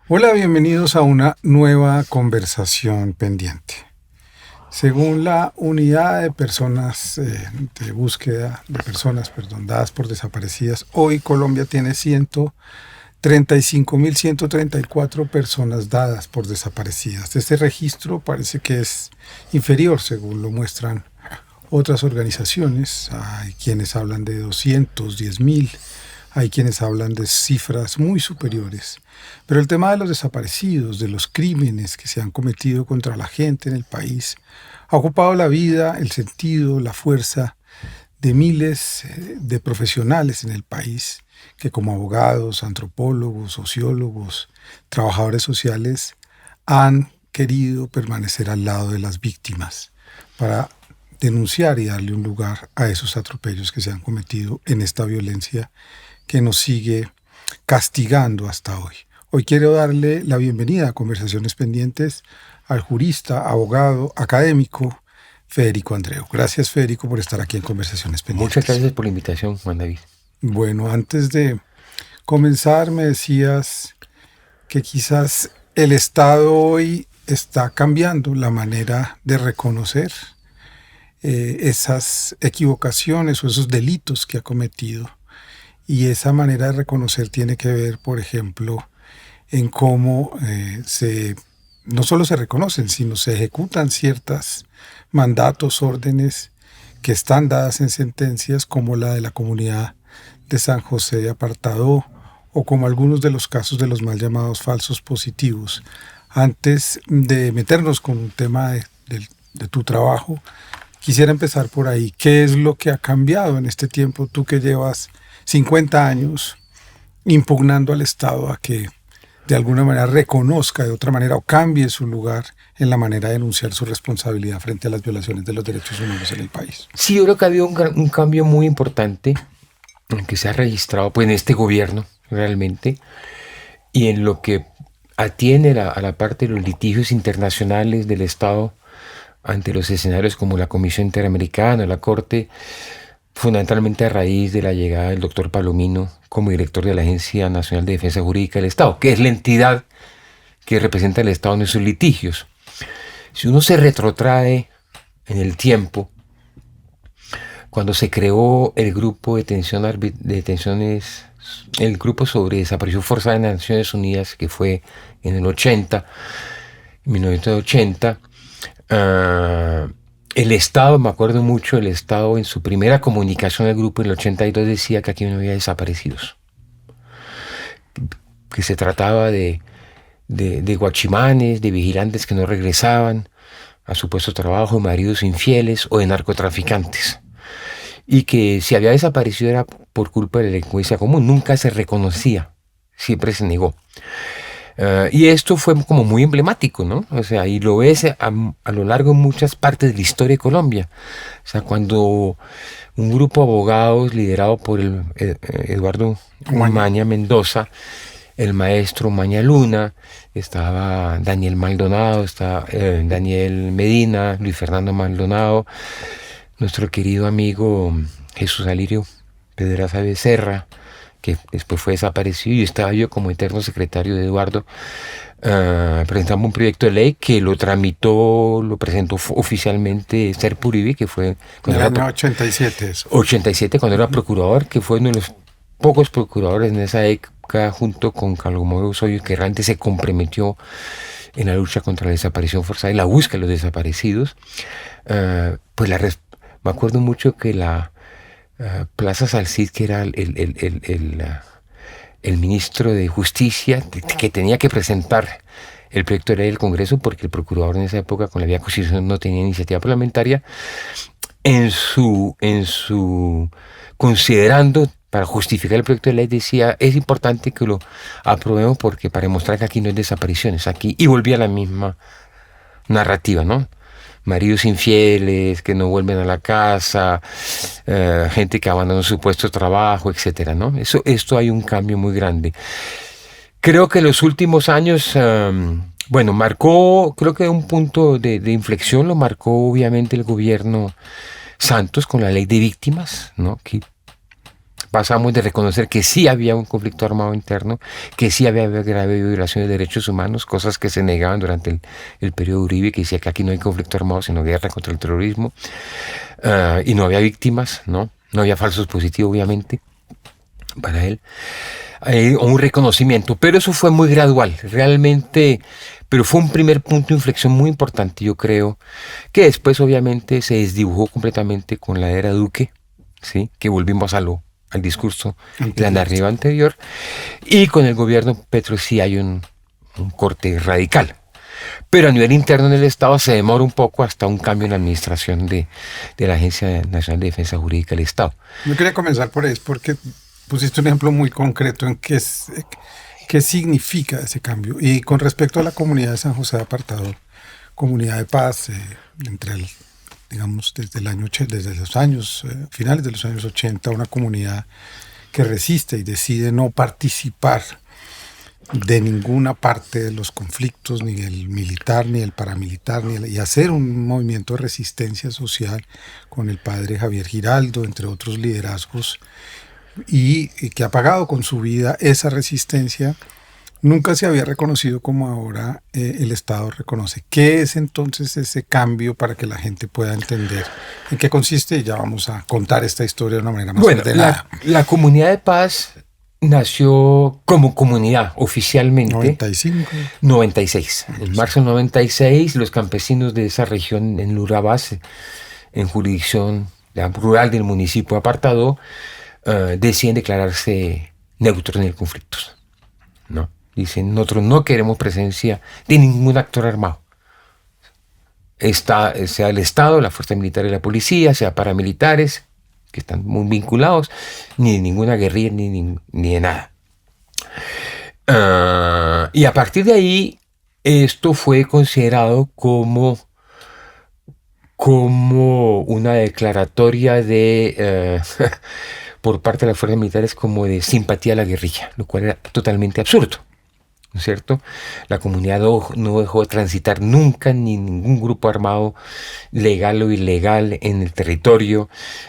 Hola, bienvenidos a una nueva conversación pendiente. Según la unidad de personas de búsqueda de personas, dadas por desaparecidas, hoy Colombia tiene 135.134 personas dadas por desaparecidas. Este registro parece que es inferior, según lo muestran otras organizaciones. Hay quienes hablan de 210.000. Hay quienes hablan de cifras muy superiores. Pero el tema de los desaparecidos, de los crímenes que se han cometido contra la gente en el país, ha ocupado la vida, el sentido, la fuerza de miles de profesionales en el país que, como abogados, antropólogos, sociólogos, trabajadores sociales, han querido permanecer al lado de las víctimas para denunciar y darle un lugar a esos atropellos que se han cometido en esta violencia que nos sigue castigando hasta hoy. Hoy quiero darle la bienvenida a Conversaciones Pendientes al jurista, abogado, académico Federico Andreu. Gracias, Federico, por estar aquí en Conversaciones Pendientes. Muchas gracias por la invitación, Juan David. Bueno, antes de comenzar, me decías que quizás el Estado hoy está cambiando la manera de reconocer esas equivocaciones o esos delitos que ha cometido. Y esa manera de reconocer tiene que ver, por ejemplo, en cómo no solo se reconocen, sino se ejecutan ciertos mandatos, órdenes que están dadas en sentencias, como la de la comunidad de San José de Apartadó, o como algunos de los casos de los mal llamados falsos positivos. Antes de meternos con un tema de tu trabajo, quisiera empezar por ahí. ¿Qué es lo que ha cambiado en este tiempo, tú que llevas 50 años impugnando al Estado a que de alguna manera reconozca de otra manera o cambie su lugar en la manera de denunciar su responsabilidad frente a las violaciones de los derechos humanos en el país? Sí, yo creo que ha habido un cambio muy importante en que se ha registrado pues, en este gobierno realmente, y en lo que atiene a la parte de los litigios internacionales del Estado ante los escenarios como la Comisión Interamericana, la Corte, fundamentalmente a raíz de la llegada del doctor Palomino como director de la Agencia Nacional de Defensa Jurídica del Estado, que es la entidad que representa al Estado en esos litigios. Si uno se retrotrae en el tiempo, cuando se creó el grupo el grupo sobre desaparición forzada de Naciones Unidas, que fue en el 1980, el Estado, me acuerdo mucho, el Estado en su primera comunicación al grupo en el 82 decía que aquí no había desaparecidos, que se trataba de guachimanes, de vigilantes que no regresaban a su puesto de trabajo, maridos infieles o de narcotraficantes, y que si había desaparecido era por culpa de la delincuencia común, nunca se reconocía, siempre se negó. Y esto fue como muy emblemático, ¿no? O sea, y lo ves a lo largo de muchas partes de la historia de Colombia. O sea, cuando un grupo de abogados liderado por Eduardo Maña Mendoza, el maestro Maña Luna, estaba Daniel Maldonado, estaba Daniel Medina, Luis Fernando Maldonado, nuestro querido amigo Jesús Alirio Pedraza Becerra, que después fue desaparecido, y estaba yo como eterno secretario de Eduardo, presentamos un proyecto de ley que lo presentó oficialmente Esther Puribi, que fue en el año 87. 87, cuando era procurador, que fue uno de los pocos procuradores en esa época, junto con Carlos Moyo Osorio, que realmente se comprometió en la lucha contra la desaparición forzada y la búsqueda de los desaparecidos. Pues me acuerdo mucho que la Plaza Salcid, que era el ministro de Justicia, que tenía que presentar el proyecto de ley del Congreso, porque el procurador en esa época, con la vía constitucional, no tenía iniciativa parlamentaria, considerando, para justificar el proyecto de ley, decía: es importante que lo aprobemos porque para demostrar que aquí no hay desapariciones, aquí, y volvía a la misma narrativa, ¿no? Maridos infieles que no vuelven a la casa, gente que abandonó su puesto de trabajo, etcétera, ¿no? Esto hay un cambio muy grande. Creo que en los últimos años, creo que un punto de inflexión lo marcó obviamente el gobierno Santos con la ley de víctimas, ¿no? Que pasamos de reconocer que sí había un conflicto armado interno, que sí había grave violación de derechos humanos, cosas que se negaban durante el periodo Uribe, que decía que aquí no hay conflicto armado, sino guerra contra el terrorismo, y no había víctimas, ¿no? No había falsos positivos, obviamente, para él. Un reconocimiento, pero eso fue muy gradual, realmente, pero fue un primer punto de inflexión muy importante, yo creo, que después obviamente se desdibujó completamente con la era Duque, ¿sí? Que volvimos al discurso de la narrativa anterior, y con el gobierno Petro sí hay un corte radical. Pero a nivel interno en el Estado se demora un poco hasta un cambio en la administración de la Agencia Nacional de Defensa Jurídica del Estado. Yo quería comenzar por eso, porque pusiste un ejemplo muy concreto en qué significa ese cambio. Y con respecto a la comunidad de San José de Apartadó, comunidad de paz, digamos, desde los años, finales de los años 80, una comunidad que resiste y decide no participar de ninguna parte de los conflictos, ni el militar, ni el paramilitar, y hacer un movimiento de resistencia social con el padre Javier Giraldo, entre otros liderazgos, y que ha pagado con su vida esa resistencia. Nunca se había reconocido como ahora el Estado reconoce. ¿Qué es entonces ese cambio para que la gente pueda entender en qué consiste? Y ya vamos a contar esta historia de una manera más ordenada. La comunidad de paz nació como comunidad oficialmente 96. En marzo del 96, los campesinos de esa región en Urabás, en jurisdicción rural del municipio de Apartadó, deciden declararse neutros en el conflicto, ¿no? Dicen, nosotros no queremos presencia de ningún actor armado. Sea el Estado, la fuerza militar y la policía, sea paramilitares, que están muy vinculados, ni de ninguna guerrilla, ni de nada. Y a partir de ahí, esto fue considerado como una declaratoria de por parte de las fuerzas militares como de simpatía a la guerrilla, lo cual era totalmente absurdo, ¿no es cierto? La comunidad no dejó de transitar nunca ni ningún grupo armado legal o ilegal en el territorio,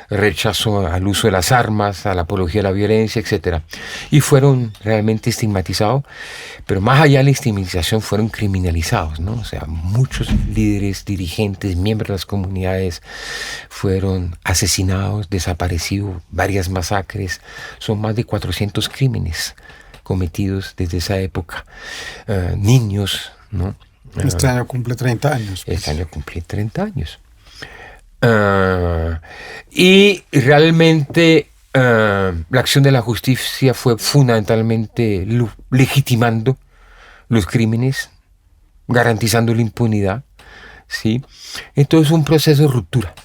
rechazo al uso de las armas, a la apología de la violencia, etc. Y fueron realmente estigmatizados, pero más allá de la estigmatización fueron criminalizados, ¿no? O sea, muchos líderes, dirigentes, miembros de las comunidades fueron asesinados, desaparecidos, varias masacres, son más de 400 crímenes cometidos desde esa época. Niños, ¿no? Este año cumple 30 años. Pues. Este año cumple 30 años. Y realmente la acción de la justicia fue fundamentalmente legitimando los crímenes, garantizando la impunidad, ¿sí? Entonces un proceso de ruptura,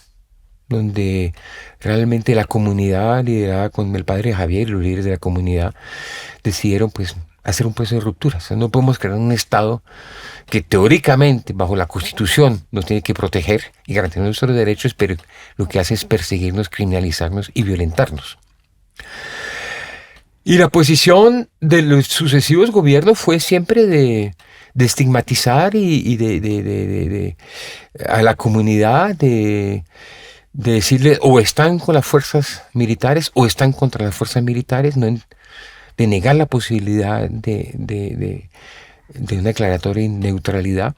donde realmente la comunidad, liderada con el padre Javier y los líderes de la comunidad, decidieron pues hacer un proceso de ruptura. O sea, no podemos crear un Estado que teóricamente, bajo la Constitución, nos tiene que proteger y garantizar nuestros derechos, pero lo que hace es perseguirnos, criminalizarnos y violentarnos. Y la posición de los sucesivos gobiernos fue siempre de estigmatizar y a la comunidad, de decirle o están con las fuerzas militares o están contra las fuerzas militares, no de negar la posibilidad de una declaratoria de neutralidad.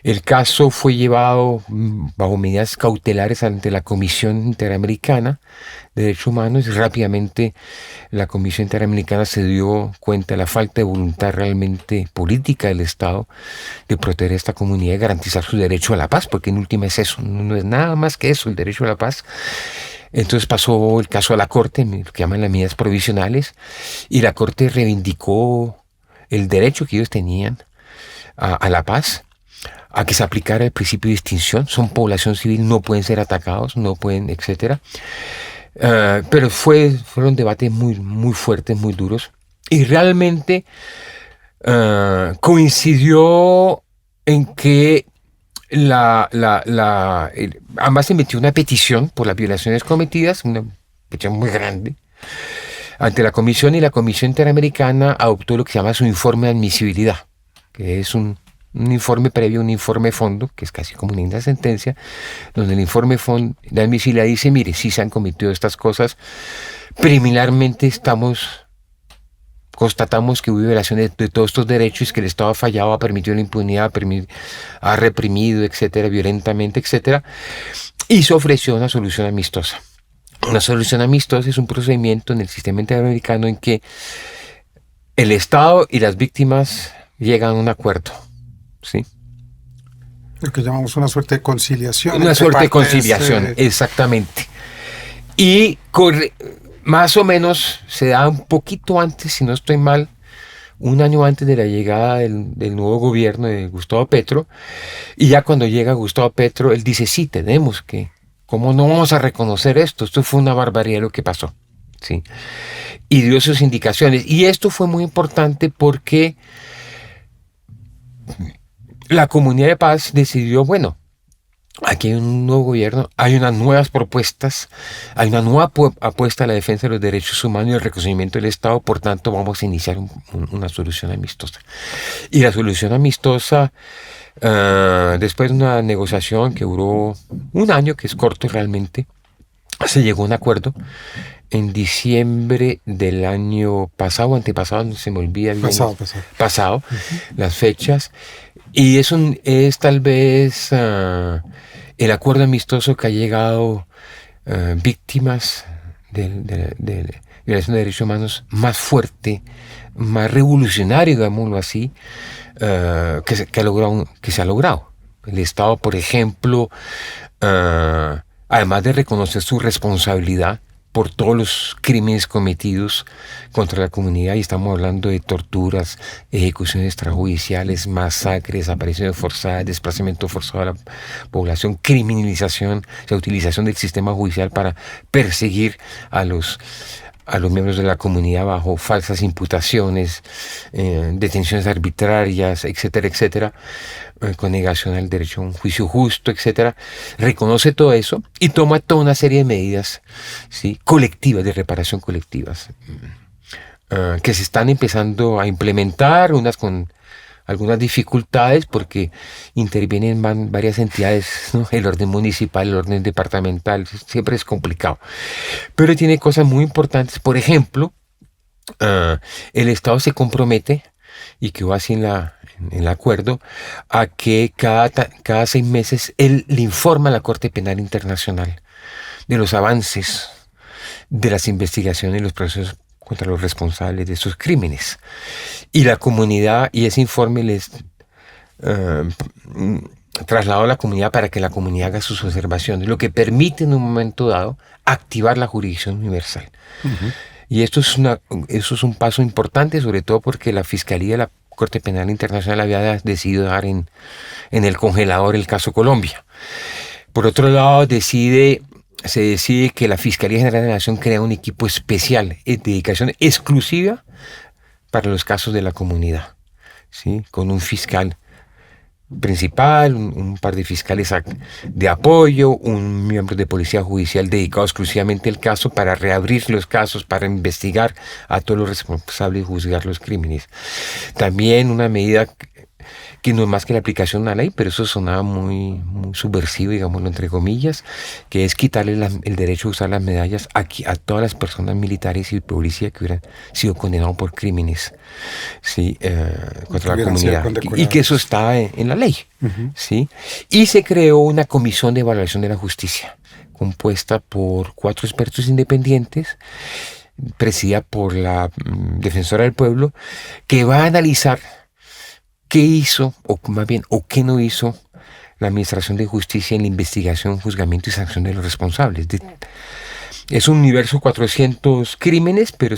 El caso fue llevado bajo medidas cautelares ante la Comisión Interamericana de Derechos Humanos y rápidamente la Comisión Interamericana se dio cuenta de la falta de voluntad realmente política del Estado de proteger a esta comunidad y garantizar su derecho a la paz, porque en última es eso, no es nada más que eso, el derecho a la paz. Entonces pasó el caso a la Corte, lo que llaman las medidas provisionales, y la Corte reivindicó el derecho que ellos tenían a la paz, a que se aplicara el principio de distinción. Son población civil, no pueden ser atacados, no pueden, etc. Pero fueron debates muy, muy fuertes, muy duros, y realmente coincidió en que ambas emitió una petición por las violaciones cometidas, una petición muy grande, ante la Comisión, y la Comisión Interamericana adoptó lo que se llama su informe de admisibilidad, que es un informe previo, un informe fondo, que es casi como una sentencia, donde el informe de admisibilidad dice, mire, sí se han cometido estas cosas, Preliminarmente constatamos que hubo violaciones de todos estos derechos, que el Estado ha fallado, ha permitido la impunidad, ha reprimido, etcétera, violentamente, etcétera, y se ofreció una solución amistosa. Una solución amistosa es un procedimiento en el sistema interamericano en que el Estado y las víctimas llegan a un acuerdo, ¿sí? Lo que llamamos una suerte de conciliación. Una suerte de conciliación, exactamente. Y más o menos se da un poquito antes, si no estoy mal, un año antes de la llegada del nuevo gobierno de Gustavo Petro. Y ya cuando llega Gustavo Petro, él dice, sí, tenemos que, ¿cómo no vamos a reconocer esto? Esto fue una barbaridad lo que pasó, ¿sí? Y dio sus indicaciones. Y esto fue muy importante porque la Comunidad de Paz decidió, bueno, aquí hay un nuevo gobierno, hay unas nuevas propuestas, hay una nueva apuesta a la defensa de los derechos humanos y el reconocimiento del Estado, por tanto vamos a iniciar una solución amistosa. Y la solución amistosa, después de una negociación que duró un año, que es corto realmente, se llegó a un acuerdo en diciembre del año pasado, antepasado, no se me olvida bien. Pasado, las fechas. Y es tal vez el acuerdo amistoso que ha llegado víctimas de violación de derechos humanos más fuerte, más revolucionario, digámoslo así, que se ha logrado. El Estado, por ejemplo, además de reconocer su responsabilidad por todos los crímenes cometidos contra la comunidad, y estamos hablando de torturas, ejecuciones extrajudiciales, masacres, desapariciones forzadas, desplazamiento forzado de la población, criminalización, o sea, utilización del sistema judicial para perseguir a los miembros de la comunidad bajo falsas imputaciones, detenciones arbitrarias, etcétera, etcétera, con negación al derecho a un juicio justo, etcétera. Reconoce todo eso y toma toda una serie de medidas, ¿sí?, colectivas, de reparación colectivas, que se están empezando a implementar, unas con algunas dificultades porque intervienen varias entidades, ¿no? El orden municipal, el orden departamental, siempre es complicado. Pero tiene cosas muy importantes. Por ejemplo, el Estado se compromete, y quedó así en el acuerdo, a que cada 6 meses él le informa a la Corte Penal Internacional de los avances de las investigaciones y los procesos contra los responsables de esos crímenes. Y la comunidad, y ese informe les trasladó a la comunidad para que la comunidad haga sus observaciones, lo que permite en un momento dado activar la jurisdicción universal. Uh-huh. Y eso es un paso importante, sobre todo porque la Fiscalía de la Corte Penal Internacional había decidido dar en el congelador el caso Colombia. Por otro lado, se decide que la Fiscalía General de la Nación crea un equipo especial de dedicación exclusiva para los casos de la comunidad, ¿sí?, con un fiscal principal, un par de fiscales de apoyo, un miembro de policía judicial dedicado exclusivamente al caso para reabrir los casos, para investigar a todos los responsables y juzgar los crímenes. También una medida que no es más que la aplicación de una ley, pero eso sonaba muy, muy subversivo, digámoslo entre comillas, que es quitarle el derecho a usar las medallas a todas las personas militares y policía que hubieran sido condenados por crímenes, ¿sí?, contra la comunidad, y que eso está en la ley. Uh-huh. ¿Sí? Y se creó una comisión de evaluación de la justicia, compuesta por 4 expertos independientes, presidida por la defensora del pueblo, que va a analizar qué hizo, o más bien, o qué no hizo la Administración de Justicia en la investigación, juzgamiento y sanción de los responsables. Es un universo 400 crímenes, pero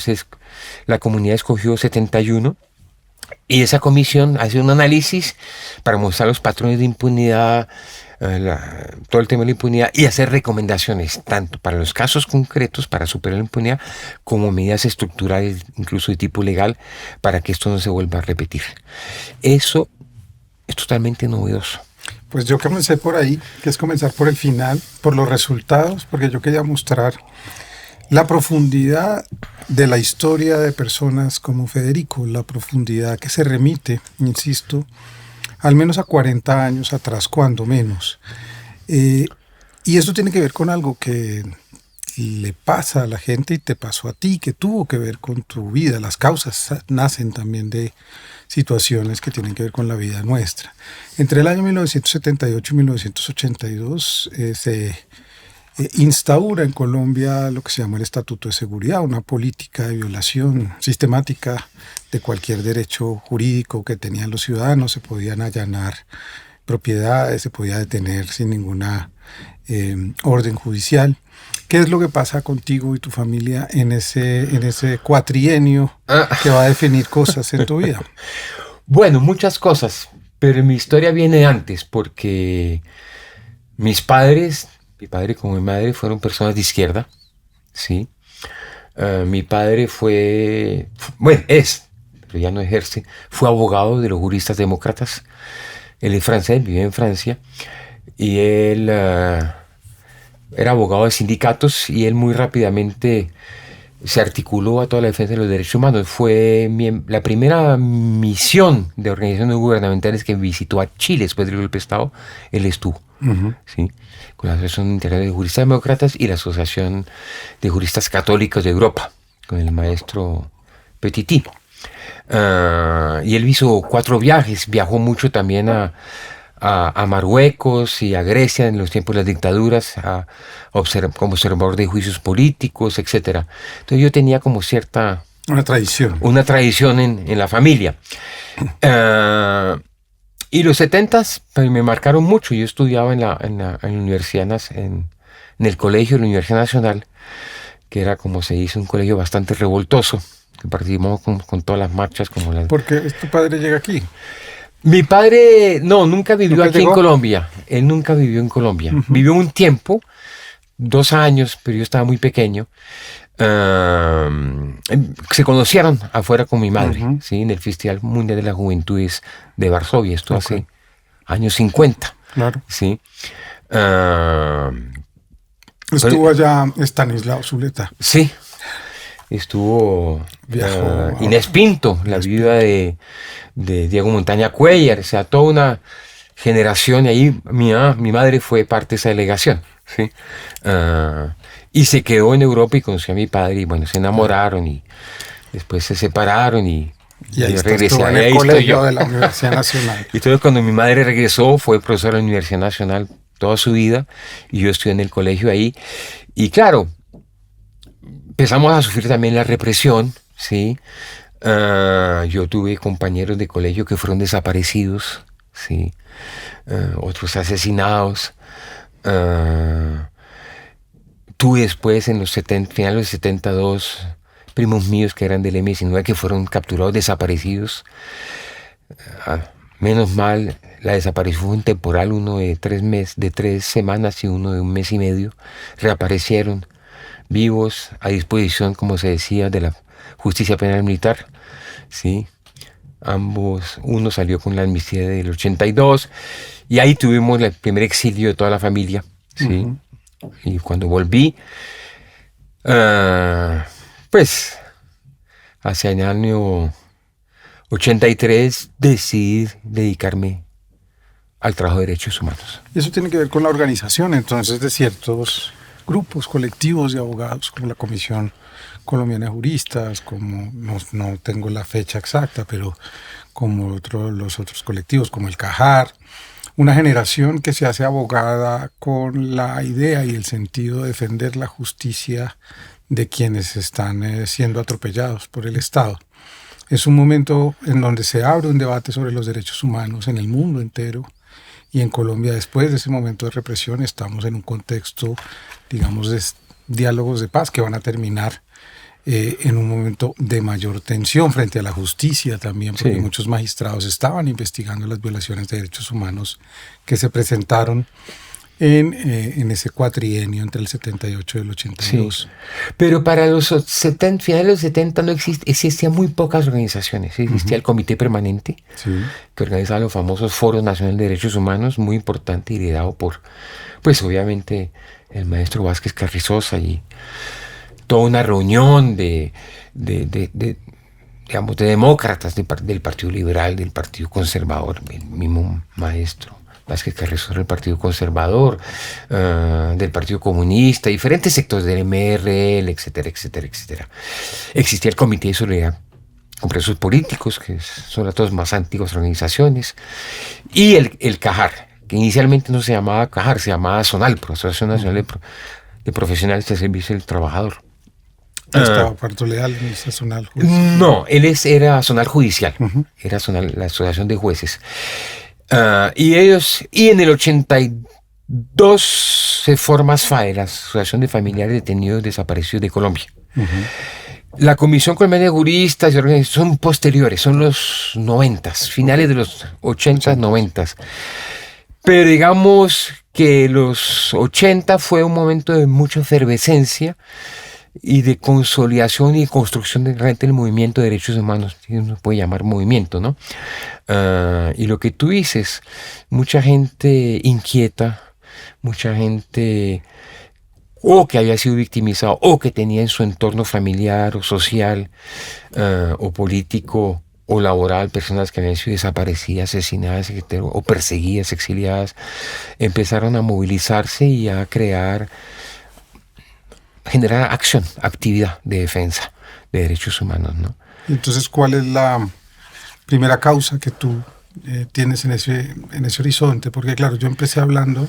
la comunidad escogió 71, y esa comisión hace un análisis para mostrar los patrones de impunidad, todo el tema de la impunidad, y hacer recomendaciones tanto para los casos concretos para superar la impunidad como medidas estructurales, incluso de tipo legal, para que esto no se vuelva a repetir. Eso es totalmente novedoso. Pues yo comencé por ahí, que es comenzar por el final, por los resultados, porque yo quería mostrar la profundidad de la historia de personas como Federico, la profundidad que se remite, insisto, al menos a 40 años atrás, cuando menos. Y esto tiene que ver con algo que le pasa a la gente y te pasó a ti, que tuvo que ver con tu vida. Las causas nacen también de situaciones que tienen que ver con la vida nuestra. Entre el año 1978 y 1982 se instaura en Colombia lo que se llamó el Estatuto de Seguridad, una política de violación sistemática de cualquier derecho jurídico que tenían los ciudadanos. Se podían allanar propiedades, se podía detener sin ninguna orden judicial. ¿Qué es lo que pasa contigo y tu familia en ese cuatrienio que va a definir cosas en tu vida? Bueno, muchas cosas, pero mi historia viene antes, porque mis padres, mi padre como mi madre, fueron personas de izquierda, ¿sí? Mi padre pero ya no ejerce, fue abogado de los juristas demócratas. Él es francés, vive en Francia, y él era abogado de sindicatos, y él muy rápidamente se articuló a toda la defensa de los derechos humanos. Fue la primera misión de organizaciones gubernamentales que visitó a Chile después del golpe de Estado. Él estuvo, ¿sí? Con la Asociación Internacional de Juristas Demócratas y la Asociación de Juristas Católicos de Europa, con el maestro Petití. Y él hizo 4 viajes, viajó mucho también a Marruecos y a Grecia en los tiempos de las dictaduras, como observador de juicios políticos, etc. Entonces yo tenía como cierta... Una tradición en la familia. Y los 70s pues, me marcaron mucho. Yo estudiaba en la Universidad, en el colegio de la Universidad Nacional, que era, como se dice, un colegio bastante revoltoso, que participamos con todas las marchas. ¿Por qué tu padre llega aquí? Mi padre, nunca vivió aquí llegó? en Colombia. Él nunca vivió en Colombia. Vivió un tiempo, 2 años, pero yo estaba muy pequeño. Se conocieron afuera con mi madre, ¿sí? En el Festival Mundial de las Juventudes de Varsovia. Esto hace años 50. Claro. ¿Sí? Estuvo allá Estanislao Zuleta. Sí. Viajó Inés Pinto, la viuda de Diego Montaña Cuéllar, o sea, toda una generación, y ahí mi madre fue parte de esa delegación, ¿sí? Y se quedó en Europa y conoció a mi padre, y bueno, se enamoraron y después se separaron y ahí regresé en el colegio de la Universidad Nacional. Y entonces cuando mi madre regresó, fue profesora de la Universidad Nacional toda su vida, y yo estudié en el colegio ahí, y claro, empezamos a sufrir también la represión, ¿sí? Yo tuve compañeros de colegio que fueron desaparecidos, ¿sí? Otros asesinados. Tuve después, en los finales de los 72, primos míos que eran del M-19 que fueron capturados, desaparecidos. Menos mal, la desaparición fue un temporal, uno de 3 semanas y uno de 1 mes y medio. Reaparecieron vivos, a disposición, como se decía, de la justicia penal militar, ¿sí? Ambos, uno salió con la amnistía del 82, y ahí tuvimos el primer exilio de toda la familia, ¿sí? Y cuando volví, pues, hacia el año 83, decidí dedicarme al trabajo de derechos humanos. Y eso tiene que ver con la organización, entonces, de ciertos grupos, colectivos de abogados, como la Comisión Colombiana de Juristas, como, no tengo la fecha exacta, pero como los otros colectivos, como el CAJAR, una generación que se hace abogada con la idea y el sentido de defender la justicia de quienes están siendo atropellados por el Estado. Es un momento en donde se abre un debate sobre los derechos humanos en el mundo entero, y en Colombia, después de ese momento de represión, estamos en un contexto, digamos, de diálogos de paz que van a terminar en un momento de mayor tensión frente a la justicia también, porque muchos magistrados estaban investigando las violaciones de derechos humanos que se presentaron en ese cuatrienio entre el 78 y el 82. Sí. Pero para los finales de los 70 no existían muy pocas organizaciones. Existía el Comité Permanente, que organizaba los famosos Foros Nacionales de Derechos Humanos, muy importante, y liderado por, pues obviamente, el maestro Vázquez Carrizosa, y toda una reunión de demócratas del Partido Liberal, del Partido Conservador, el mismo maestro Vázquez Carrizo era del Partido Conservador, del Partido Comunista, diferentes sectores del MRL, etcétera, etcétera, etcétera. Existía el Comité de Solidaridad con Presos Políticos, que son las dos más antiguas organizaciones, y el CAJAR, que inicialmente no se llamaba CAJAR, se llamaba SONALPRO, Asociación Nacional de Profesionales de Servicio del Trabajador. ¿Estaba Pardo Leal en esa zonal judicial? No, era zonal judicial, era la Asociación de Jueces. Y en el 82 se forma ASFADE, la Asociación de Familiares Detenidos Desaparecidos de Colombia. La Comisión Colombiana de Juristas y Organizaciones son posteriores, son los 90, finales de los 80, 90. Pero digamos que los 80 fue un momento de mucha efervescencia y de consolidación y construcción del movimiento de derechos humanos, que uno puede llamar movimiento, ¿no? Y lo que tú dices, mucha gente inquieta, mucha gente o que había sido victimizado, o que tenía en su entorno familiar o social o político o laboral personas que habían sido desaparecidas, asesinadas, o perseguidas, exiliadas, empezaron a movilizarse y a generar acción, actividad de defensa de derechos humanos, ¿no? Entonces, ¿cuál es la primera causa que tú tienes en ese horizonte? Porque claro, yo empecé hablando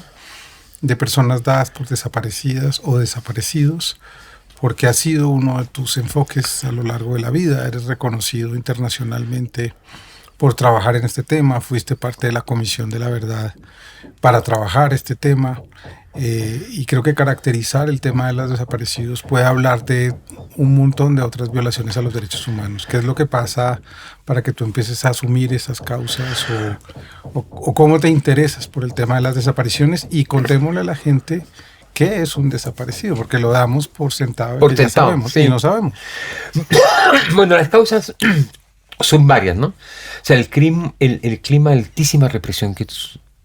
de personas dadas por desaparecidas o desaparecidos, porque ha sido uno de tus enfoques a lo largo de la vida. Eres reconocido internacionalmente por trabajar en este tema, fuiste parte de la Comisión de la Verdad para trabajar este tema, y creo que caracterizar el tema de los desaparecidos puede hablar de un montón de otras violaciones a los derechos humanos. ¿Qué es lo que pasa para que tú empieces a asumir esas causas o cómo te interesas por el tema de las desapariciones? Y contémosle a la gente qué es un desaparecido, porque lo damos por sentado, ya sabemos, sí. Y no sabemos. Bueno, las causas son varias, ¿no? O sea, el clima de altísima represión que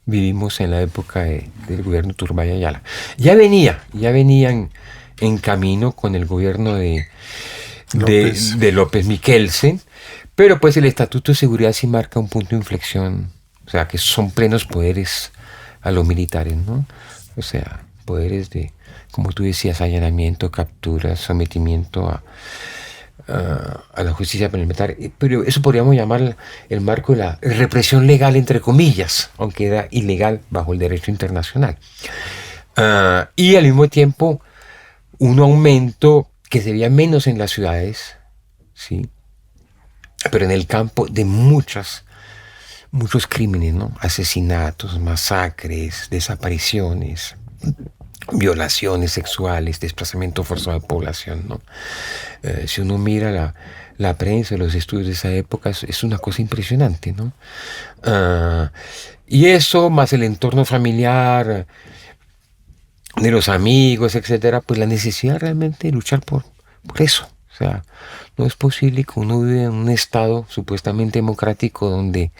vivimos en la época del gobierno Turbay Ayala. Ya venían en camino con el gobierno de López Miquelsen, pero pues el Estatuto de Seguridad sí marca un punto de inflexión, o sea, que son plenos poderes a los militares, ¿no? O sea, poderes de, como tú decías, allanamiento, captura, sometimiento a la justicia penal, pero eso podríamos llamar el marco de la represión legal, entre comillas, aunque era ilegal bajo el derecho internacional. Y al mismo tiempo un aumento que se veía menos en las ciudades, ¿sí? Pero en el campo de muchos crímenes, ¿no? Asesinatos, masacres, desapariciones, violaciones sexuales, desplazamiento forzado de población, ¿no? Si uno mira la prensa, los estudios de esa época, es una cosa impresionante, ¿no? Y eso, más el entorno familiar, de los amigos, etcétera, pues la necesidad realmente de luchar por eso. O sea, no es posible que uno viva en un estado supuestamente democrático donde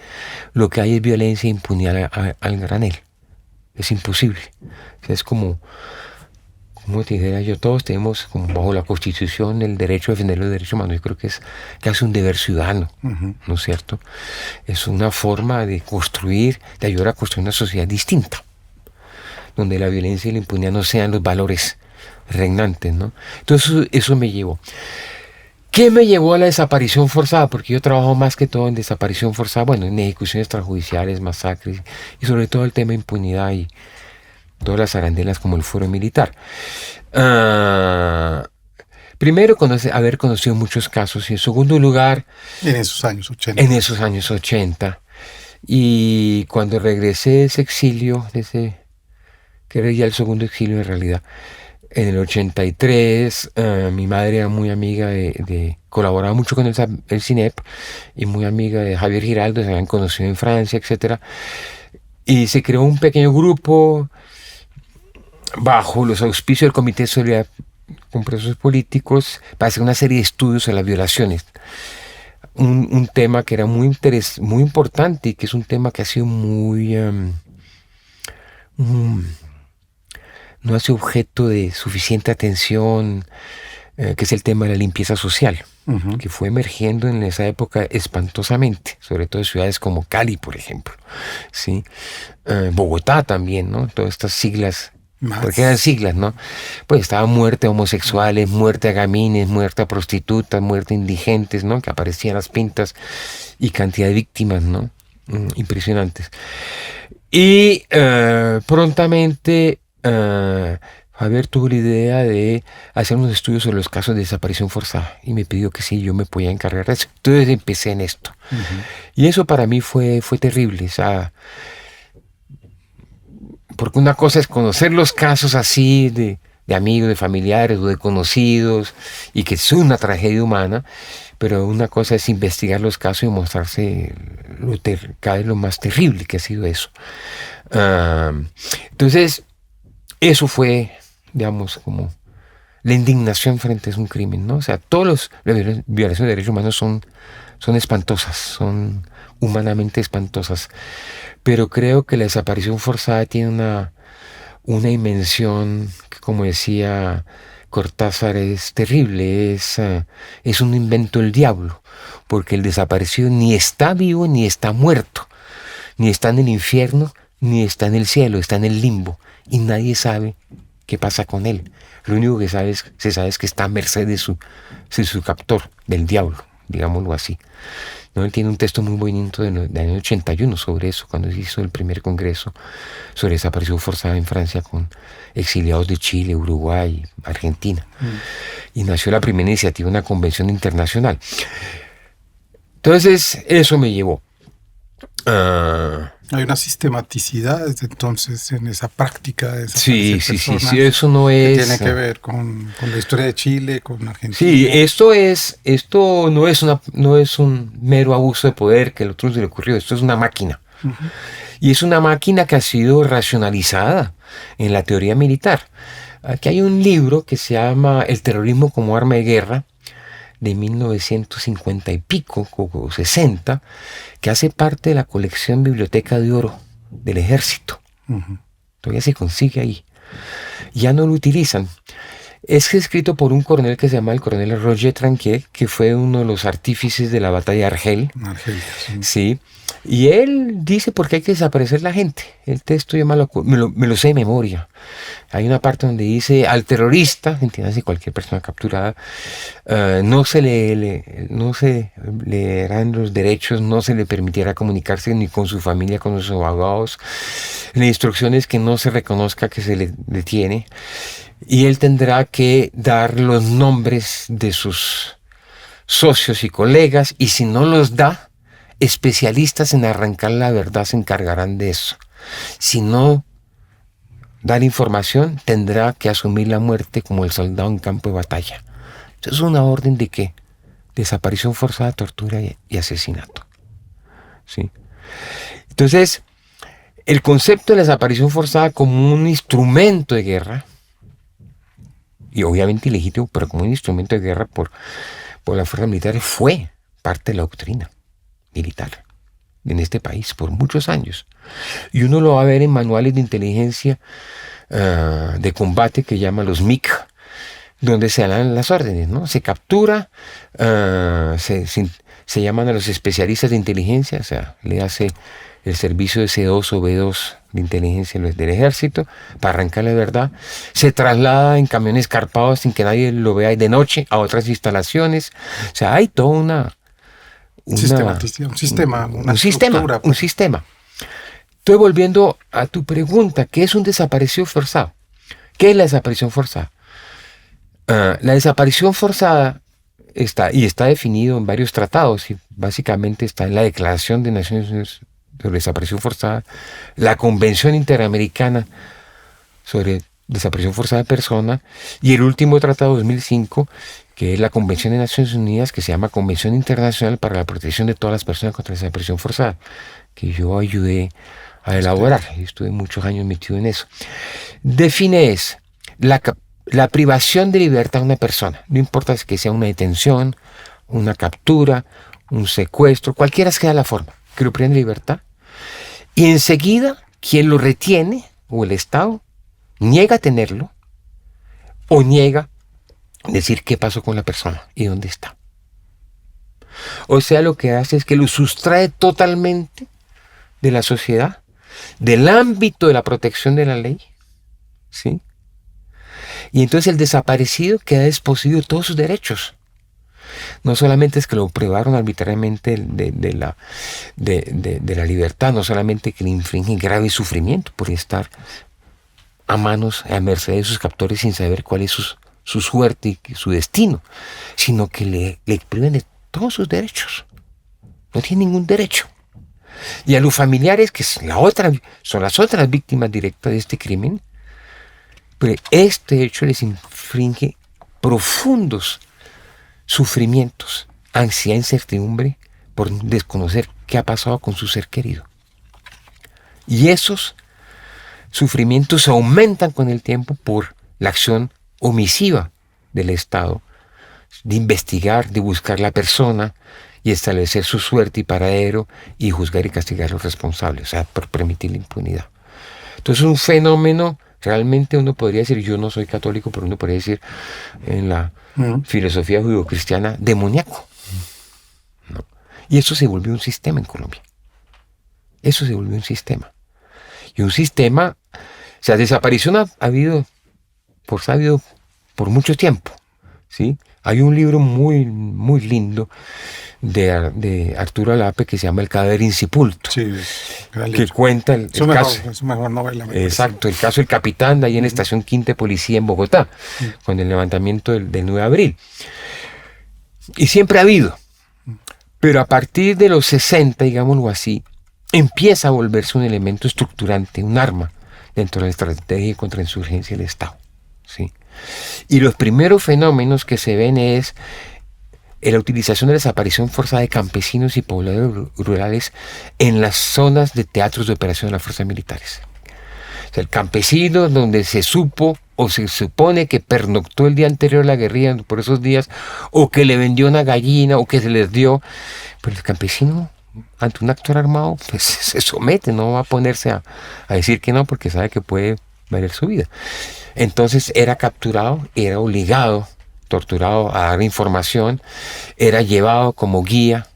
lo que hay es violencia e impunidad al granel. Es imposible. O sea, es como te dijera yo, todos tenemos como bajo la Constitución el derecho a defender los derechos humanos. Yo creo que es casi un deber ciudadano, ¿no es cierto? Es una forma de ayudar a construir una sociedad distinta, donde la violencia y la impunidad no sean los valores regnantes, ¿no? Entonces eso me llevó. ¿Qué me llevó a la desaparición forzada? Porque yo trabajo más que todo en desaparición forzada, bueno, en ejecuciones extrajudiciales, masacres, y sobre todo el tema de impunidad y todas las arandelas como el fuero militar. Primero, haber conocido muchos casos, y en segundo lugar... En esos años 80. En esos años 80. Y cuando regresé de ese exilio, que era ya el segundo exilio en realidad, en el 83, mi madre era muy amiga colaboraba mucho con el CINEP, y muy amiga de Javier Giraldo, se habían conocido en Francia, etc. Y se creó un pequeño grupo bajo los auspicios del Comité de Solidaridad con Presos Políticos para hacer una serie de estudios sobre las violaciones. Un tema que era muy importante y que es un tema que ha sido no hace objeto de suficiente atención que es el tema de la limpieza social, Ujú. que fue emergiendo en esa época espantosamente, sobre todo en ciudades como Cali, por ejemplo, ¿sí? Bogotá también, ¿no? Todas estas siglas, porque eran Más. siglas, ¿no? Pues estaba muerte a homosexuales, muerte a gamines, muerte a prostitutas, muerte a indigentes, ¿no? Que aparecían las pintas y cantidad de víctimas, ¿no? Impresionantes. Y prontamente Javier tuvo la idea de hacer unos estudios sobre los casos de desaparición forzada y me pidió que sí, yo me podía encargar de eso. Entonces empecé en esto. Ujú. Y eso para mí fue terrible, o sea, porque una cosa es conocer los casos así de amigos, de familiares o de conocidos y que es una tragedia humana, pero una cosa es investigar los casos y mostrarse cada vez lo más terrible que ha sido eso. Ah, entonces, eso fue, digamos, como la indignación frente a un crimen, ¿no? O sea, las violaciones de derechos humanos son espantosas, son humanamente espantosas, pero creo que la desaparición forzada tiene una dimensión que, como decía Cortázar, es terrible, es un invento del diablo, porque el desaparecido ni está vivo ni está muerto, ni está en el infierno, ni está en el cielo, está en el limbo, y nadie sabe qué pasa con él. Lo único que se sabe es que está a merced de su captor, del diablo, digámoslo así. ¿No? Él tiene un texto muy bonito del año 81 sobre eso, cuando se hizo el primer congreso sobre desaparición forzada en Francia con exiliados de Chile, Uruguay, Argentina. Y nació la primera iniciativa, una convención internacional. Entonces, eso me llevó. Hay una sistematicidad desde entonces en esa práctica de Sí, desaparecer sí, personas eso no que es... tiene que ver con la historia de Chile, con Argentina. Sí, esto no es un mero abuso de poder que al otro se le ocurrió, esto es una máquina. Ujú. Y es una máquina que ha sido racionalizada en la teoría militar. Aquí hay un libro que se llama El terrorismo como arma de guerra, de 1950 y pico, o 60, que hace parte de la colección Biblioteca de Oro del Ejército. Ujú. Todavía se consigue ahí. Ya no lo utilizan. Es escrito por un coronel que se llama el coronel Roger Tranquet, que fue uno de los artífices de la batalla de Argel. Argelia, sí. Sí. Y él dice por qué hay que desaparecer la gente. El texto yo me lo sé de memoria. Hay una parte donde dice al terrorista, entiéndase cualquier persona capturada, no se le darán los derechos, no se le permitirá comunicarse ni con su familia, con sus abogados. La instrucción es que no se reconozca que se le detiene. Y él tendrá que dar los nombres de sus socios y colegas, y si no los da, especialistas en arrancar la verdad se encargarán de eso. Si no da la información, tendrá que asumir la muerte como el soldado en campo de batalla. Eso es una orden de ¿qué? Desaparición forzada, tortura y asesinato. ¿Sí? Entonces, el concepto de la desaparición forzada como un instrumento de guerra, y obviamente ilegítimo, pero como un instrumento de guerra por las fuerzas militares, fue parte de la doctrina militar en este país por muchos años. Y uno lo va a ver en manuales de inteligencia de combate que llaman los MIC, donde se dan las órdenes, ¿no? Se captura, se llaman a los especialistas de inteligencia, o sea, le hace el servicio de C2 o B2 de inteligencia del ejército para arrancar la verdad. Se traslada en camiones carpados sin que nadie lo vea de noche a otras instalaciones. O sea, hay toda un sistema. Estoy volviendo a tu pregunta, ¿qué es un desaparición forzado? ¿Qué es la desaparición forzada? La desaparición forzada está definido en varios tratados y básicamente está en la Declaración de Naciones Unidas sobre desaparición forzada, la Convención Interamericana sobre desaparición forzada de personas y el último tratado de 2005, que es la Convención de Naciones Unidas, que se llama Convención Internacional para la Protección de todas las personas contra la desaparición forzada, que yo ayudé a elaborar y estuve muchos años metido en eso. Define la privación de libertad de una persona, no importa que sea una detención, una captura, un secuestro, cualquiera sea la forma, que lo priven de libertad, y enseguida quien lo retiene o el Estado niega tenerlo o niega decir qué pasó con la persona y dónde está. O sea, lo que hace es que lo sustrae totalmente de la sociedad, del ámbito de la protección de la ley, ¿sí? Y entonces el desaparecido queda desposeído de todos sus derechos. No solamente es que lo privaron arbitrariamente de la libertad, no solamente que le infringen grave sufrimiento por estar a merced de sus captores sin saber cuál es su suerte y su destino, sino que le priven de todos sus derechos. No tiene ningún derecho. Y a los familiares, que son las otras víctimas directas de este crimen, pero este hecho les infringe profundos sufrimientos, ansiedad, incertidumbre por desconocer qué ha pasado con su ser querido. Y esos sufrimientos aumentan con el tiempo por la acción omisiva del Estado, de investigar, de buscar la persona y establecer su suerte y paradero y juzgar y castigar a los responsables, o sea, por permitir la impunidad. Entonces es un fenómeno, realmente uno podría decir, yo no soy católico, pero uno podría decir en la filosofía judeocristiana, demoníaco. ¿No? Y eso se volvió un sistema en Colombia. Eso se volvió un sistema. Y un sistema, o sea, desaparición ha habido por mucho tiempo, ¿sí? Hay un libro muy, muy lindo de Arturo Alape que se llama El cadáver insepulto, Sí, que cuenta el caso. Es su mejor novela. Exacto, el caso del capitán de ahí en la estación Quinta de Policía en Bogotá, con el levantamiento del 9 de abril. Y siempre ha habido, pero a partir de los 60, digámoslo así, empieza a volverse un elemento estructurante, un arma dentro de la estrategia de contrainsurgencia del Estado, ¿sí? Y los primeros fenómenos que se ven es la utilización de la desaparición forzada de campesinos y pobladores rurales en las zonas de teatros de operación de las fuerzas militares. O sea, el campesino donde se supo o se supone que pernoctó el día anterior a la guerrilla por esos días, o que le vendió una gallina, o que se les dio. Pero el campesino, ante un actor armado, pues se somete, no va a ponerse a decir que no, porque sabe que puede valer su vida. Entonces era capturado, era obligado, torturado a dar información, era llevado como guía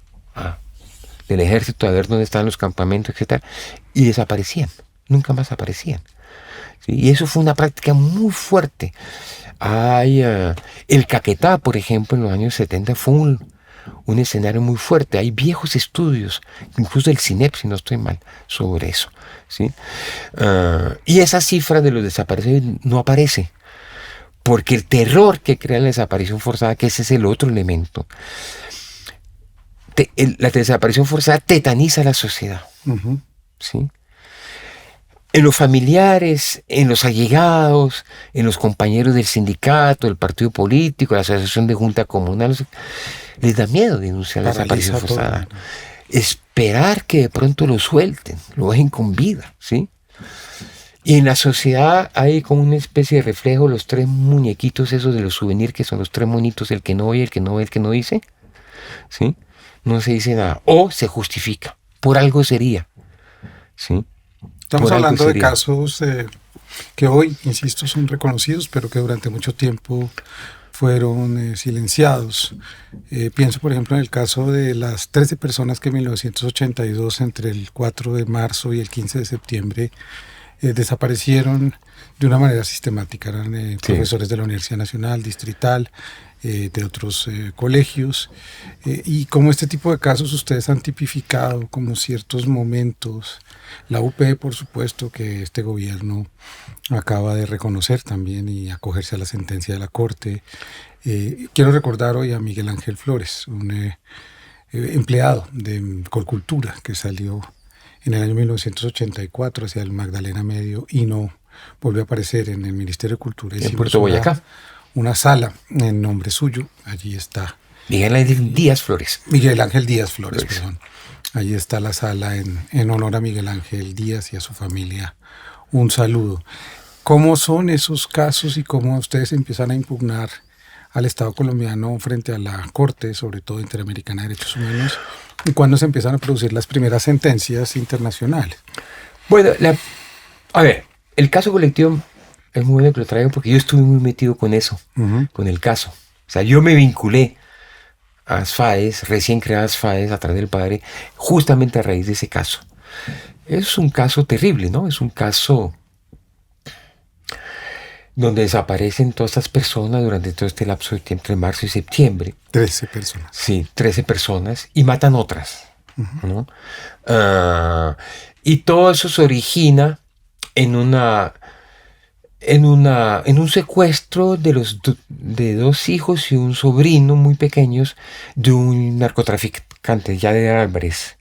del ejército a ver dónde estaban los campamentos, etc. Y desaparecían, nunca más aparecían. ¿Sí? Y eso fue una práctica muy fuerte. El Caquetá, por ejemplo, en los años 70 fue un escenario muy fuerte. Hay viejos estudios, incluso del CINEP, si no estoy mal, sobre eso, ¿sí? Y esa cifra de los desaparecidos no aparece, porque el terror que crea la desaparición forzada, que ese es el otro elemento, la desaparición forzada tetaniza a la sociedad, ¿sí? En los familiares, en los allegados, en los compañeros del sindicato, del partido político, la asociación de junta comunal, les da miedo denunciar la desaparición forzada. Esperar que de pronto lo suelten, lo dejen con vida, ¿sí? Y en la sociedad hay como una especie de reflejo, los tres muñequitos esos de los souvenirs, que son los tres monitos, el que no oye, el que no ve, el que no dice, ¿sí? No se dice nada, o se justifica, por algo sería, ¿sí? Estamos hablando de casos que hoy, insisto, son reconocidos, pero que durante mucho tiempo fueron silenciados. Pienso, por ejemplo, en el caso de las 13 personas que en 1982, entre el 4 de marzo y el 15 de septiembre, desaparecieron de una manera sistemática. Eran profesores de la Universidad Nacional, Distrital, de otros colegios, y como este tipo de casos ustedes han tipificado como ciertos momentos, la UP, por supuesto, que este gobierno acaba de reconocer también y acogerse a la sentencia de la Corte. Quiero recordar hoy a Miguel Ángel Flores, un empleado de Colcultura que salió en el año 1984 hacia el Magdalena Medio y no volvió a aparecer en el Ministerio de Cultura. En Puerto Boyacá. Una sala en nombre suyo, allí está. Miguel Ángel Díaz Flores. Miguel Ángel Díaz Flores, perdón. Allí está la sala en honor a Miguel Ángel Díaz y a su familia. Un saludo. ¿Cómo son esos casos y cómo ustedes empiezan a impugnar al Estado colombiano frente a la Corte, sobre todo Interamericana de Derechos Humanos, y cuándo se empiezan a producir las primeras sentencias internacionales? Bueno, a ver, el caso colectivo Es muy bueno que lo traigan porque yo estuve muy metido con eso, con el caso. O sea, yo me vinculé a ASFAES, recién creada ASFAES a través del padre, justamente a raíz de ese caso. Es un caso terrible, ¿no? Es un caso donde desaparecen todas estas personas durante todo este lapso de tiempo entre marzo y septiembre. 13 personas. Sí, 13 personas y matan otras, ¿no? Y todo eso se origina en un secuestro de dos hijos y un sobrino muy pequeños de un narcotraficante, Yader Álvarez.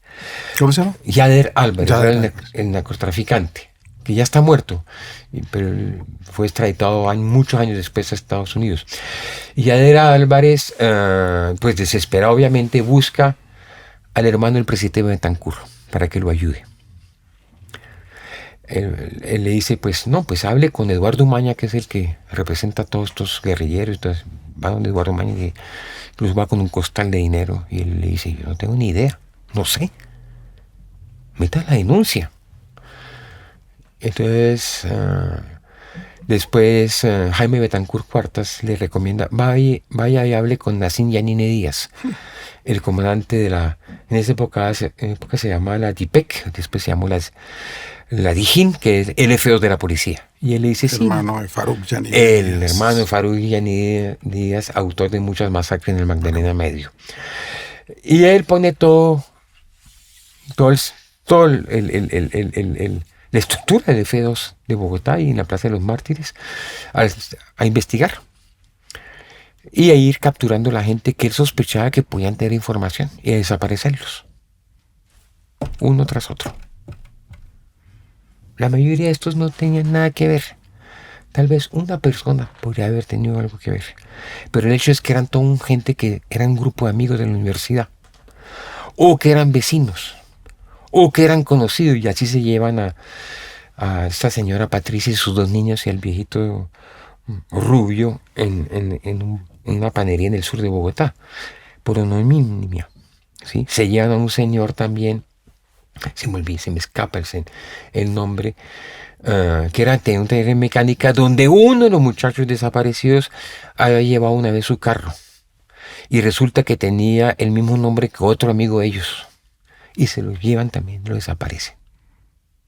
¿Cómo se llama? Yader Álvarez, era el narcotraficante, que ya está muerto, pero él fue extraditado muchos años después a Estados Unidos. Y Yader Álvarez, pues desesperado obviamente, busca al hermano del presidente Betancur para que lo ayude. Él le dice, pues no, pues hable con Eduardo Umaña, que es el que representa a todos estos guerrilleros. Entonces va donde Eduardo Umaña y incluso va con un costal de dinero y él le dice, yo no tengo ni idea, no sé, meta la denuncia. Entonces después Jaime Betancur Cuartas le recomienda, vaya y hable con Nassim Yanine Díaz, el comandante de en esa época se llamaba la DIPEC, después se llamó la Dijín, que es el F2 de la policía. Y él le dice, sí. Hermano de Faruk Yanine Díaz. El hermano de Faruk Yanine Díaz, autor de muchas masacres en el Magdalena Medio. Y él pone la estructura del F2 de Bogotá y en la Plaza de los Mártires a investigar. Y a ir capturando a la gente que él sospechaba que podían tener información y a desaparecerlos. Uno tras otro. La mayoría de estos no tenían nada que ver. Tal vez una persona podría haber tenido algo que ver. Pero el hecho es que eran toda gente que eran un grupo de amigos de la universidad. O que eran vecinos. O que eran conocidos. Y así se llevan a esta señora Patricia y sus dos niños y al viejito rubio en una panería en el sur de Bogotá. Por anonimia. ¿Sí? Se llevan a un señor también. Se me escapa el nombre, que era de un taller de mecánica donde uno de los muchachos desaparecidos había llevado una vez su carro y resulta que tenía el mismo nombre que otro amigo de ellos y se lo llevan también, lo desaparecen.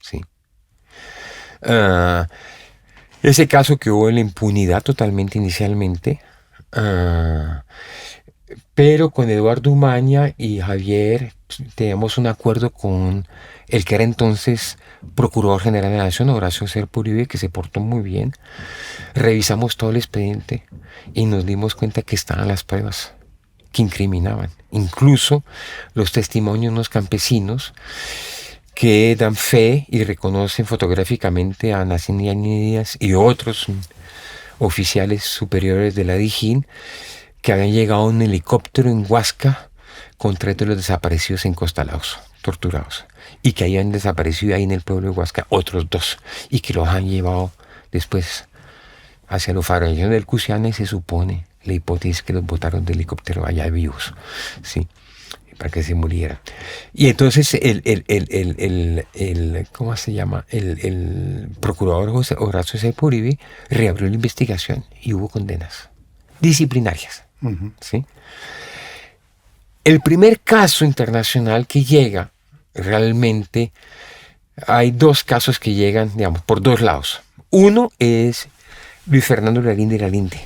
¿Sí? Ese caso que hubo en la impunidad totalmente inicialmente, pero con Eduardo Umaña y Javier teníamos un acuerdo con el que era entonces Procurador General de la Nación, Horacio Serpa Uribe, que se portó muy bien. Revisamos todo el expediente y nos dimos cuenta que estaban las pruebas que incriminaban. Incluso los testimonios de unos campesinos que dan fe y reconocen fotográficamente a Nassim Yanine Díaz y otros oficiales superiores de la Dijín que habían llegado en un helicóptero en Huasca con 3 de los desaparecidos encostalados, torturados, y que habían desaparecido ahí en el pueblo de Huasca otros 2 y que los han llevado después hacia los farallones del Cusiana y se supone, la hipótesis que los botaron del helicóptero allá vivos, ¿sí? Para que se muriera. Y entonces ¿cómo se llama? El procurador Horacio Serpa Uribe reabrió la investigación y hubo condenas disciplinarias. ¿Sí? El primer caso internacional que llega, realmente hay 2 casos que llegan, digamos, por 2 lados. Uno es Luis Fernando Lalinde,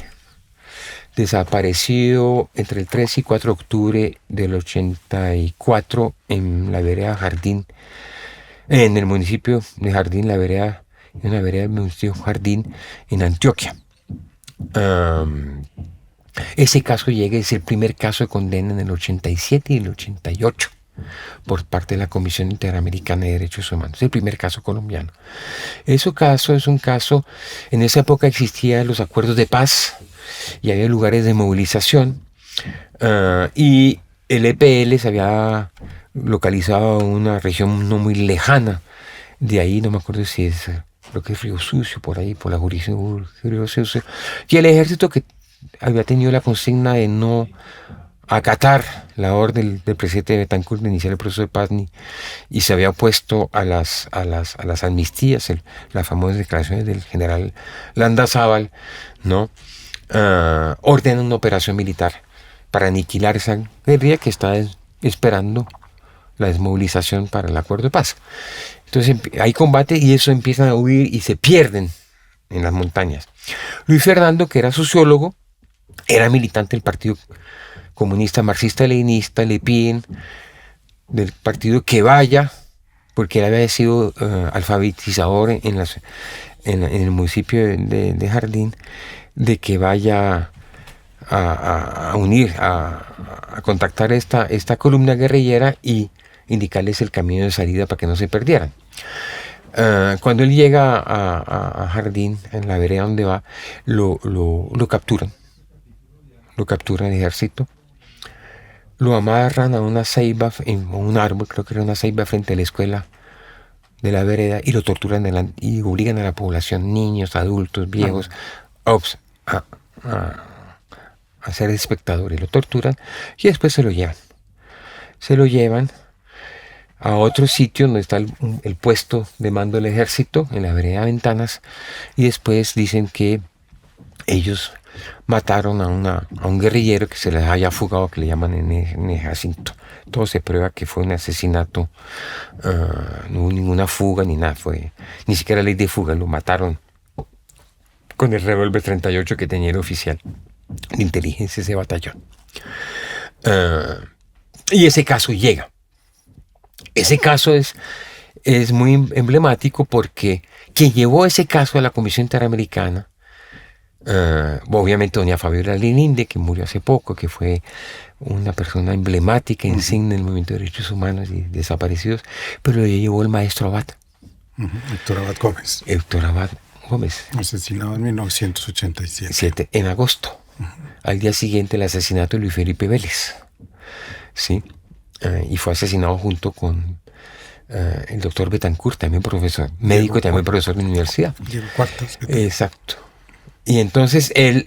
desaparecido entre el 3 y 4 de octubre del 84 en la vereda Jardín, en el municipio de Jardín, en una vereda del municipio Jardín, en Antioquia. Ese caso llega, es el primer caso de condena en el 87 y el 88 por parte de la Comisión Interamericana de Derechos Humanos, el primer caso colombiano. Ese caso es un caso, en esa época existían los acuerdos de paz y había lugares de movilización y el EPL se había localizado en una región no muy lejana de ahí, no me acuerdo si es lo que es Río Sucio, por ahí, por la jurisdicción Río Sucio, y el ejército que había tenido la consigna de no acatar la orden del presidente Betancourt de iniciar el proceso de paz y se había opuesto a las amnistías, las famosas declaraciones del general Landazábal, ¿no? Ordena una operación militar para aniquilar esa guerrilla que está esperando la desmovilización para el acuerdo de paz. Entonces hay combate y eso empiezan a huir y se pierden en las montañas. Luis Fernando, que era sociólogo, era militante del Partido Comunista Marxista-Leninista, le piden del partido que vaya, porque él había sido alfabetizador en el municipio de Jardín, de que vaya a unir, a contactar esta columna guerrillera y indicarles el camino de salida para que no se perdieran. Cuando él llega a Jardín, en la vereda donde va, lo capturan. Lo capturan el ejército. Lo amarran a una ceiba, en un árbol, creo que era una ceiba frente a la escuela de la vereda, y lo torturan y obligan a la población, niños, adultos, viejos, a ser espectadores. Lo torturan y después se lo llevan. Se lo llevan a otro sitio donde está el puesto de mando del ejército, en la vereda Ventanas, y después dicen que ellos mataron a un guerrillero que se les haya fugado, que le llaman N. Jacinto. Todo se prueba que fue un asesinato, no hubo ninguna fuga ni nada, ni siquiera ley de fuga, lo mataron con el revólver 38 que tenía el oficial de inteligencia de ese batallón. Y ese caso llega. Ese caso es muy emblemático porque quien llevó ese caso a la Comisión Interamericana, obviamente doña Fabiola Linde, que murió hace poco, que fue una persona emblemática, insignia del movimiento de derechos humanos y desaparecidos, pero lo llevó el maestro Abad. Héctor Abad Gómez. Héctor Abad Gómez. Asesinado en 1987. En agosto. Al día siguiente el asesinato de Luis Felipe Vélez. ¿Sí? Y fue asesinado junto con el doctor Betancourt, también profesor, médico y también profesor de la universidad. Diego Cuartas. Exacto. Y entonces él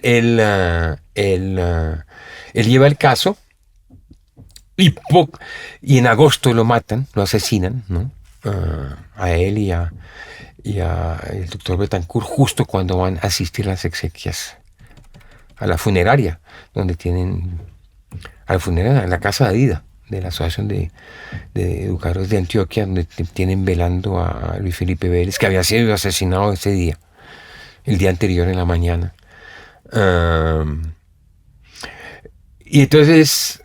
lleva el caso y en agosto lo matan, lo asesinan, ¿no? A él y a el doctor Betancourt justo cuando van a asistir a las exequias, a la funeraria, donde tienen, a la casa de Adida, de la Asociación de Educadores de Antioquia, donde tienen velando a Luis Felipe Vélez, que había sido asesinado ese día, el día anterior en la mañana. Y entonces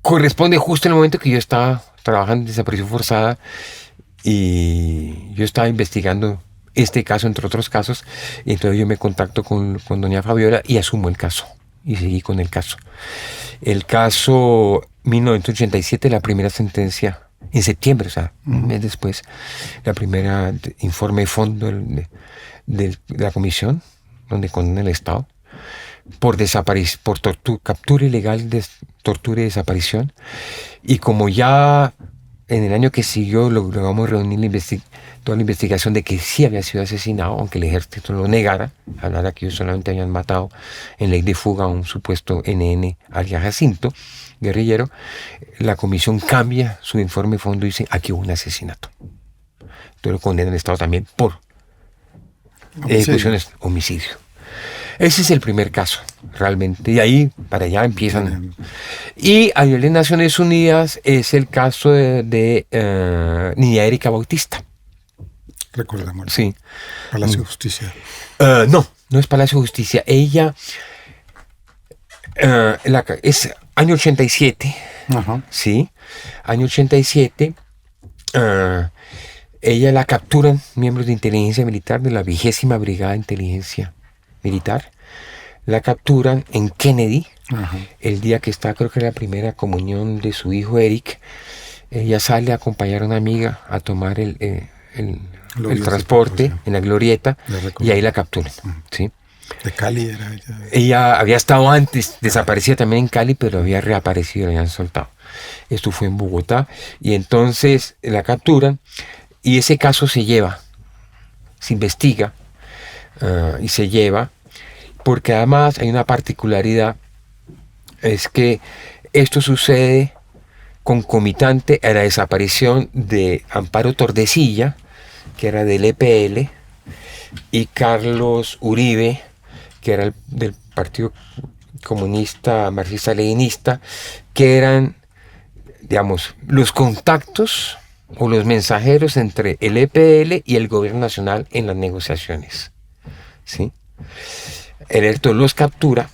corresponde justo en el momento que yo estaba trabajando en desaparición forzada y yo estaba investigando este caso, entre otros casos, y entonces yo me contacto con doña Fabiola y asumo el caso, y seguí con el caso. El caso 1987, la primera sentencia, en septiembre, o sea, un mes después, la primera informe de fondo de la comisión, donde condena el Estado, por captura ilegal, tortura y desaparición. Y como ya en el año que siguió logramos reunir toda la investigación de que sí había sido asesinado, aunque el ejército lo negara, hablara que ellos solamente habían matado en ley de fuga a un supuesto NN alias Jacinto, guerrillero, la comisión cambia su informe de fondo y dice, aquí hubo un asesinato. Entonces lo condena el Estado también por ejecuciones, homicidio. Ese es el primer caso, realmente. Y ahí, para allá empiezan. Y a nivel de Naciones Unidas es el caso de Niña Erika Bautista. Recordamos. Sí. Palacio de Justicia. No es Palacio de Justicia. Ella es año 87. Ajá. Sí. Año 87. Ella la capturan miembros de inteligencia militar de la 20ª Brigada de Inteligencia Militar. La capturan en Kennedy. Ajá. El día que está, creo que era la primera comunión de su hijo Eric. Ella sale a acompañar a una amiga a tomar el transporte en la glorieta y ahí la capturan. ¿Sí? De Cali era ella. Ella había estado antes, desaparecida también en Cali, pero había reaparecido, la habían soltado. Esto fue en Bogotá y entonces la capturan y ese caso se investiga y se lleva porque además hay una particularidad es que esto sucede concomitante a la desaparición de Amparo Tordesilla, que era del EPL, y Carlos Uribe, que era del Partido Comunista Marxista-Leninista, que eran, digamos, los contactos o los mensajeros entre el EPL y el gobierno nacional en las negociaciones, ¿sí? El ejército los captura,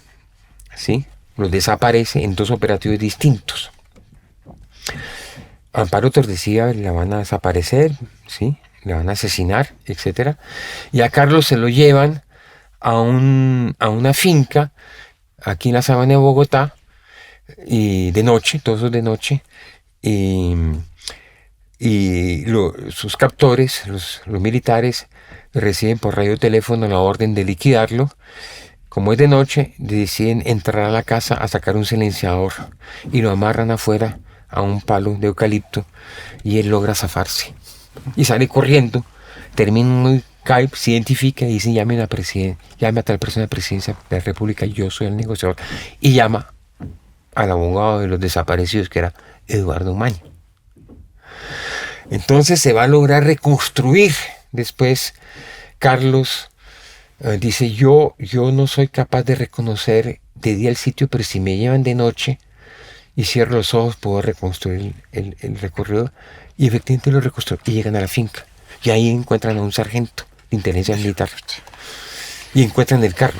¿sí? Los desaparece en dos operativos distintos. Amparo Tordesilla la van a desaparecer, ¿sí? Le van a asesinar, etc. Y a Carlos se lo llevan a una finca aquí en la sabana de Bogotá, y de noche, todos de noche, sus captores, los militares, reciben por radio teléfono la orden de liquidarlo. Como es de noche, deciden entrar a la casa a sacar un silenciador y lo amarran afuera a un palo de eucalipto, y él logra zafarse y sale corriendo, termina en Skype, se identifica y dice: llame a tal persona de presidencia de la República, yo soy el negociador, y llama al abogado de los desaparecidos, que era Eduardo Maña. Entonces se va a lograr reconstruir. Después Carlos dice: yo no soy capaz de reconocer de día el sitio, pero si me llevan de noche y cierro los ojos, puedo reconstruir el recorrido. Y efectivamente lo reconstruyen y llegan a la finca. Y ahí encuentran a un sargento de inteligencia militar. Y encuentran el carro.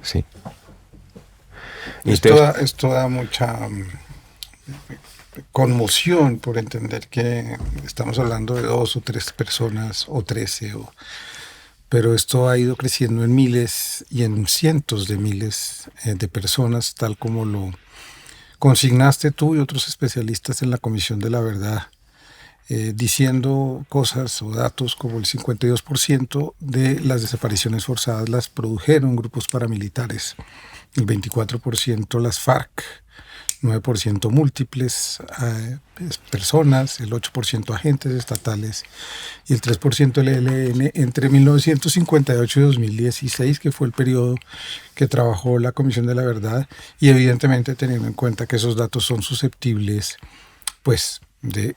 Sí. Esto da mucha conmoción por entender que estamos hablando de 2 o 3 personas, o 13, pero esto ha ido creciendo en miles y en cientos de miles de personas, tal como lo consignaste tú y otros especialistas en la Comisión de la Verdad, diciendo cosas o datos como el 52% de las desapariciones forzadas las produjeron grupos paramilitares, el 24% las FARC, 9% múltiples personas, el 8% agentes estatales y el 3% el ELN entre 1958 y 2016, que fue el periodo que trabajó la Comisión de la Verdad, y evidentemente teniendo en cuenta que esos datos son susceptibles pues de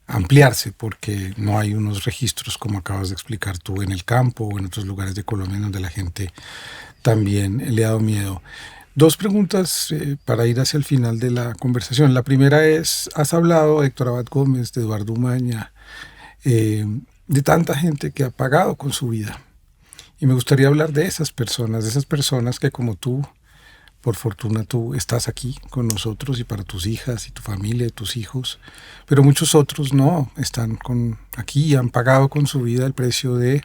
ampliarse, porque no hay unos registros, como acabas de explicar tú, en el campo o en otros lugares de Colombia donde la gente también le ha dado miedo. 2 preguntas para ir hacia el final de la conversación. La primera es: has hablado, Héctor Abad Gómez, de Eduardo Maña, de tanta gente que ha pagado con su vida. Y me gustaría hablar de esas personas que, como tú, por fortuna tú estás aquí con nosotros, y para tus hijas y tu familia y tus hijos, pero muchos otros no están aquí y han pagado con su vida el precio de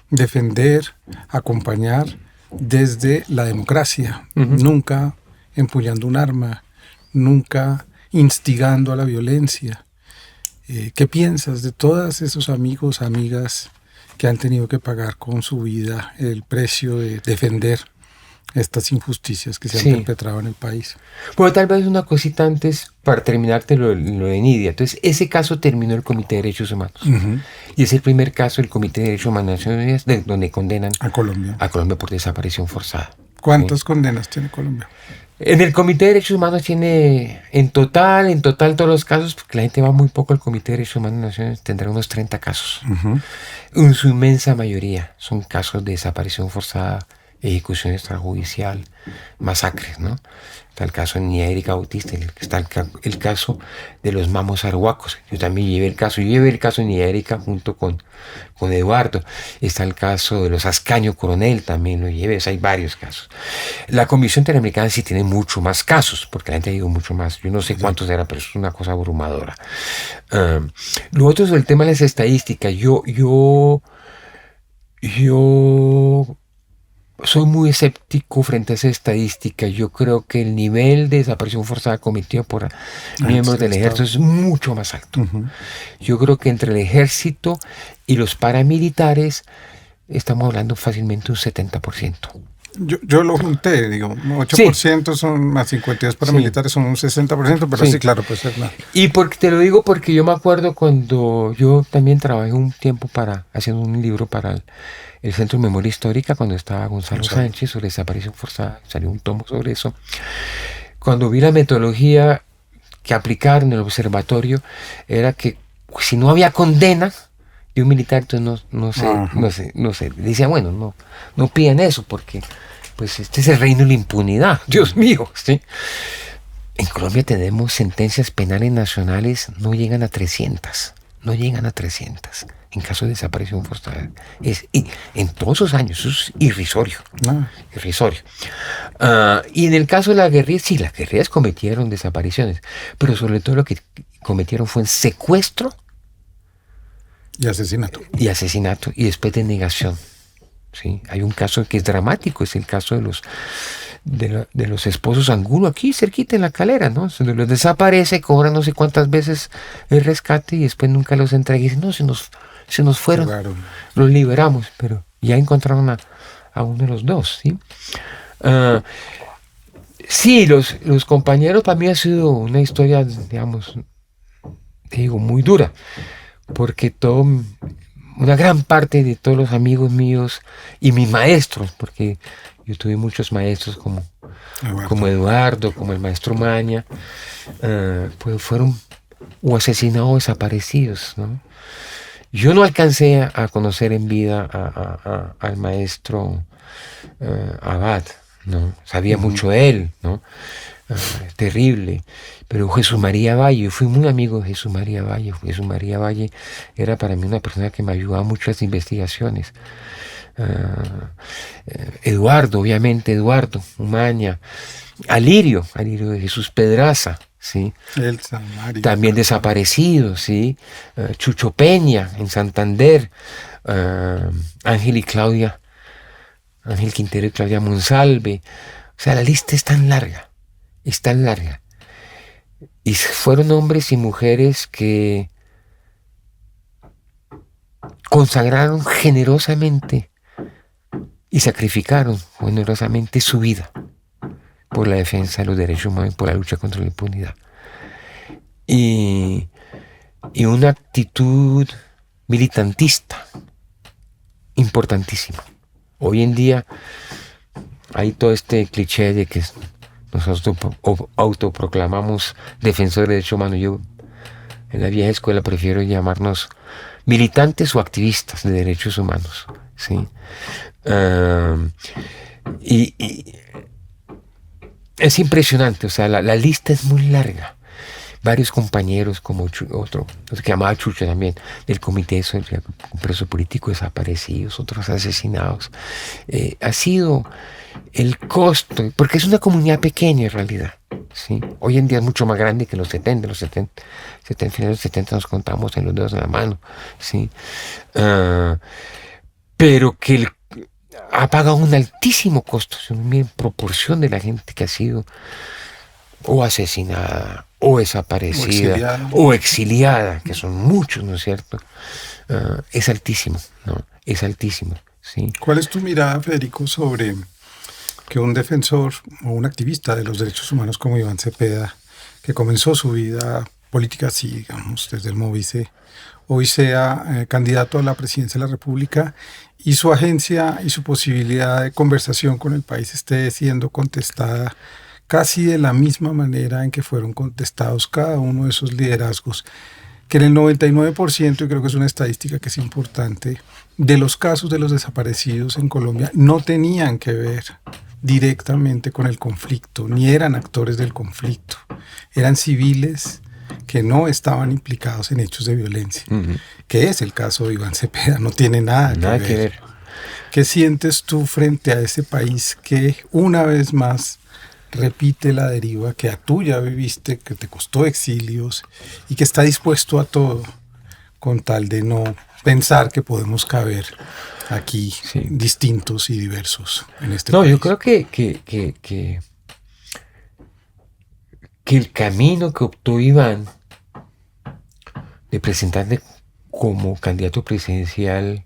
defender, acompañar desde la democracia, nunca empuñando un arma, nunca instigando a la violencia. ¿Qué piensas de todos esos amigos, amigas que han tenido que pagar con su vida el precio de defender estas injusticias que se han perpetrado en el país? Bueno, tal vez una cosita antes para terminarte lo de Nidia. Entonces, ese caso terminó el Comité de Derechos Humanos. Y es el primer caso del Comité de Derechos Humanos de Naciones Unidas donde condenan a Colombia por desaparición forzada. ¿Cuántas condenas tiene Colombia? En el Comité de Derechos Humanos tiene en total todos los casos, porque la gente va muy poco al Comité de Derechos Humanos de Naciones, tendrá unos 30 casos. En su inmensa mayoría son casos de desaparición forzada, ejecución extrajudicial, masacres, ¿no? Está el caso de Niña Erika Bautista, está el caso de los mamos arhuacos. Yo también llevé el caso de Niña Erika junto con Eduardo. Está el caso de los Ascaño Coronel, también lo llevé. O sea, hay varios casos. La Comisión Interamericana sí tiene mucho más casos, porque la gente ha ido mucho más. Yo no sé cuántos eran, pero es una cosa abrumadora. Lo otro es el tema de las estadísticas. Yo soy muy escéptico frente a esa estadística. Yo creo que el nivel de desaparición forzada cometido por miembros del ejército es mucho más alto. Yo creo que entre el ejército y los paramilitares estamos hablando fácilmente un 70%. Yo lo junté, digo, Sí, 8% son más 52 sí. paramilitares, son un 60%, pero Sí. sí, claro, puede ser más. Y porque te lo digo porque yo me acuerdo cuando yo también trabajé un tiempo haciendo un libro para el Centro de Memoria Histórica, cuando estaba Gonzalo Gonzalo. Sánchez sobre desaparición forzada, salió un tomo sobre eso. Cuando vi la metodología que aplicaron en el observatorio, era que si no había condena de un militar, entonces Ajá. no sé, decía, bueno, no pidan eso, porque pues este es el reino de la impunidad, Dios mío, ¿sí? En Colombia tenemos sentencias penales nacionales, no llegan a 300, no llegan a 300 en caso de desaparición forzada. Y en todos esos años, eso es irrisorio, Ah, irrisorio. Y en el caso de las guerrillas, sí, las guerrillas cometieron desapariciones, pero sobre todo lo que cometieron fue secuestro y asesinato. y asesinato y después denegación. ¿Sí? Hay un caso que es dramático, es el caso de los esposos Angulo, aquí cerquita en La Calera, ¿no? Se los desaparece, cobran no sé cuántas veces el rescate y después nunca los entrega. Y dicen, no, se nos fueron, Jugaron. los liberamos, pero ya encontraron a uno de los dos, ¿sí? Ah, sí, los compañeros para mí ha sido una historia, digamos, te digo, muy dura, porque una gran parte de todos los amigos míos y mis maestros, porque yo tuve muchos maestros como Eduardo. Eduardo, como el maestro Maña, pues fueron o asesinados o desaparecidos, ¿no? Yo no alcancé a conocer en vida al maestro Abad, ¿no? Sabía Ujú. mucho de él, ¿no? Terrible. Pero Jesús María Valle, yo fui muy amigo de Jesús María Valle. Jesús María Valle era para mí una persona que me ayudaba mucho en las investigaciones. Ah, Eduardo, obviamente, Eduardo, Umaña, Alirio de Jesús Pedraza, ¿sí? Elsa, Mario, También Rafael. desaparecido, ¿sí? Chucho Peña en Santander, Ángel y Claudia, Ángel Quintero y Claudia Monsalve. O sea, la lista es tan larga. Y fueron hombres y mujeres que consagraron generosamente y sacrificaron generosamente su vida por la defensa de los derechos humanos y por la lucha contra la impunidad. Y, y una actitud militantista importantísima. Hoy en día hay todo este cliché de que nos autoproclamamos defensores de derechos humanos. Yo en la vieja escuela prefiero llamarnos militantes o activistas de derechos humanos. ¿Sí? Uh, y es impresionante, o sea, la lista es muy larga. Varios compañeros, como otro que llamaba Chucho también, del comité sobre preso político desaparecidos, otros asesinados. Ha sido el costo, porque es una comunidad pequeña en realidad. ¿Sí? Hoy en día es mucho más grande que los 70, finales de los 70 nos contamos en los dedos de la mano. ¿Sí? Pero que ha pagado un altísimo costo en proporción de la gente que ha sido o asesinada, o O desaparecida, exiliado. o exiliada, que son muchos, ¿no es cierto? Es altísimo, ¿no? Es altísimo, ¿sí? ¿Cuál es tu mirada, Federico, sobre que un defensor o un activista de los derechos humanos como Iván Cepeda, que comenzó su vida política así, digamos, desde el Movice, hoy sea candidato a la presidencia de la República y su agencia y su posibilidad de conversación con el país esté siendo contestada casi de la misma manera en que fueron contestados cada uno de esos liderazgos, que en el 99%, y creo que es una estadística que es importante, de los casos de los desaparecidos en Colombia no tenían que ver directamente con el conflicto, ni eran actores del conflicto, eran civiles que no estaban implicados en hechos de violencia, que es el caso de Iván Cepeda, no tiene nada que Nada que ver. ver. ¿Qué sientes tú frente a ese país que una vez más repite la deriva que tú ya viviste, que te costó exilios y que está dispuesto a todo con tal de no pensar que podemos caber aquí Sí. distintos y diversos en este No, país? yo creo que el camino que optó Iván de presentarse como candidato presidencial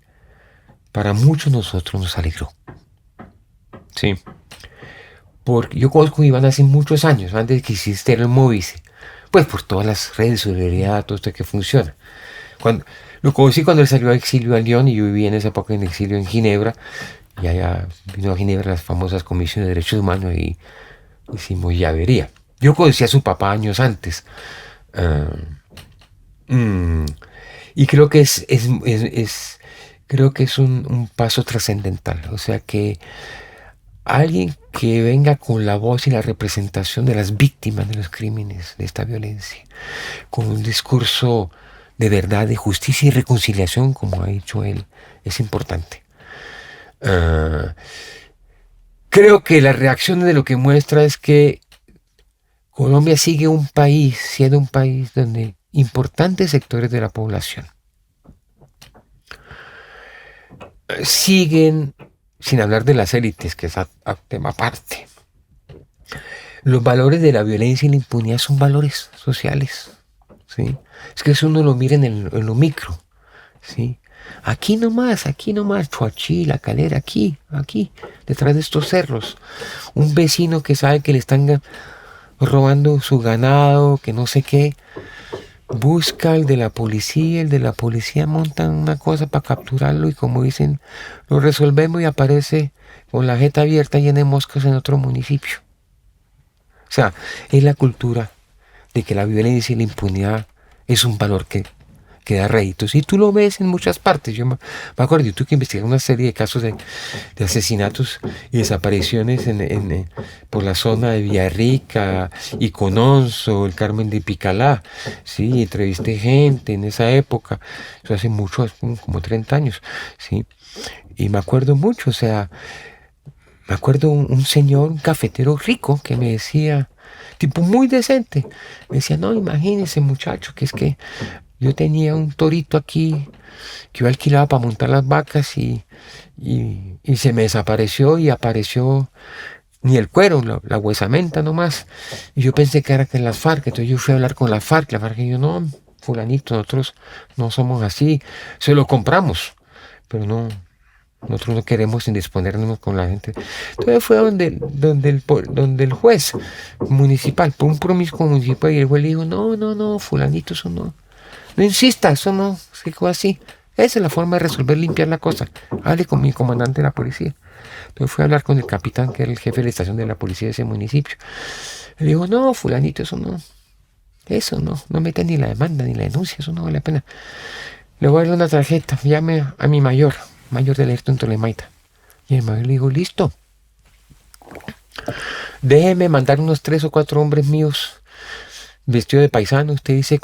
para muchos de nosotros nos alegró. Sí. Porque yo conozco a Iván hace muchos años, antes de que existiera el Movice. Pues por todas las redes de solidaridad, todo esto que funciona. Lo conocí cuando él salió a exilio a Lyon y yo viví en esa época en exilio en Ginebra. Y allá vino a Ginebra las famosas comisiones de derechos humanos y hicimos llavería. Yo conocí a su papá años antes. Ah, y creo que creo que es un paso trascendental. O sea que alguien que venga con la voz y la representación de las víctimas de los crímenes, de esta violencia, con un discurso de verdad, de justicia y reconciliación, como ha dicho él, es importante. Creo que la reacción de lo que muestra es que Colombia sigue siendo un país donde importantes sectores de la población siguen, sin hablar de las élites, que es tema aparte. Los valores de la violencia y la impunidad son valores sociales, ¿sí? Es que eso uno lo mira en lo micro, ¿sí? Aquí nomás, Choachí, La Calera, aquí, detrás de estos cerros. Un vecino que sabe que le están robando su ganado, que no sé qué, busca el de la policía montan una cosa para capturarlo y como dicen, lo resolvemos y aparece con la jeta abierta llena de moscas en otro municipio. O sea, es la cultura de que la violencia y la impunidad es un valor que da réditos. Y tú lo ves en muchas partes. Yo me acuerdo, yo tuve que investigar una serie de casos de asesinatos y desapariciones por la zona de Villarrica, Icononso, el Carmen de Picalá. Sí, entrevisté gente en esa época. Eso hace mucho, como 30 años. Sí, y me acuerdo mucho, o sea, me acuerdo un señor, un cafetero rico, que me decía, tipo muy decente, me decía, no, imagínese muchacho, que es que yo tenía un torito aquí que yo alquilaba para montar las vacas y se me desapareció y apareció ni el cuero, la huesamenta nomás. Y yo pensé que era que las FARC, entonces yo fui a hablar con la FARC y yo, no, fulanito, nosotros no somos así, se lo compramos, pero no. Nosotros no queremos indisponernos con la gente. Entonces fue donde el juez municipal, por un promiscuo municipal, y el juez le dijo, no, fulanito, eso no. No insista, eso no, se quedó así. Esa es la forma de resolver, limpiar la cosa. Hable con mi comandante de la policía. Entonces fui a hablar con el capitán, que era el jefe de la estación de la policía de ese municipio. Le dijo, no, fulanito, eso no meta ni la demanda ni la denuncia, eso no vale la pena. Le voy a dar una tarjeta, llame a mi mayor del ejército en Tolemaita. Y el mayor le dijo, listo. Déjeme mandar unos 3 o 4 hombres míos vestidos de paisano, usted dice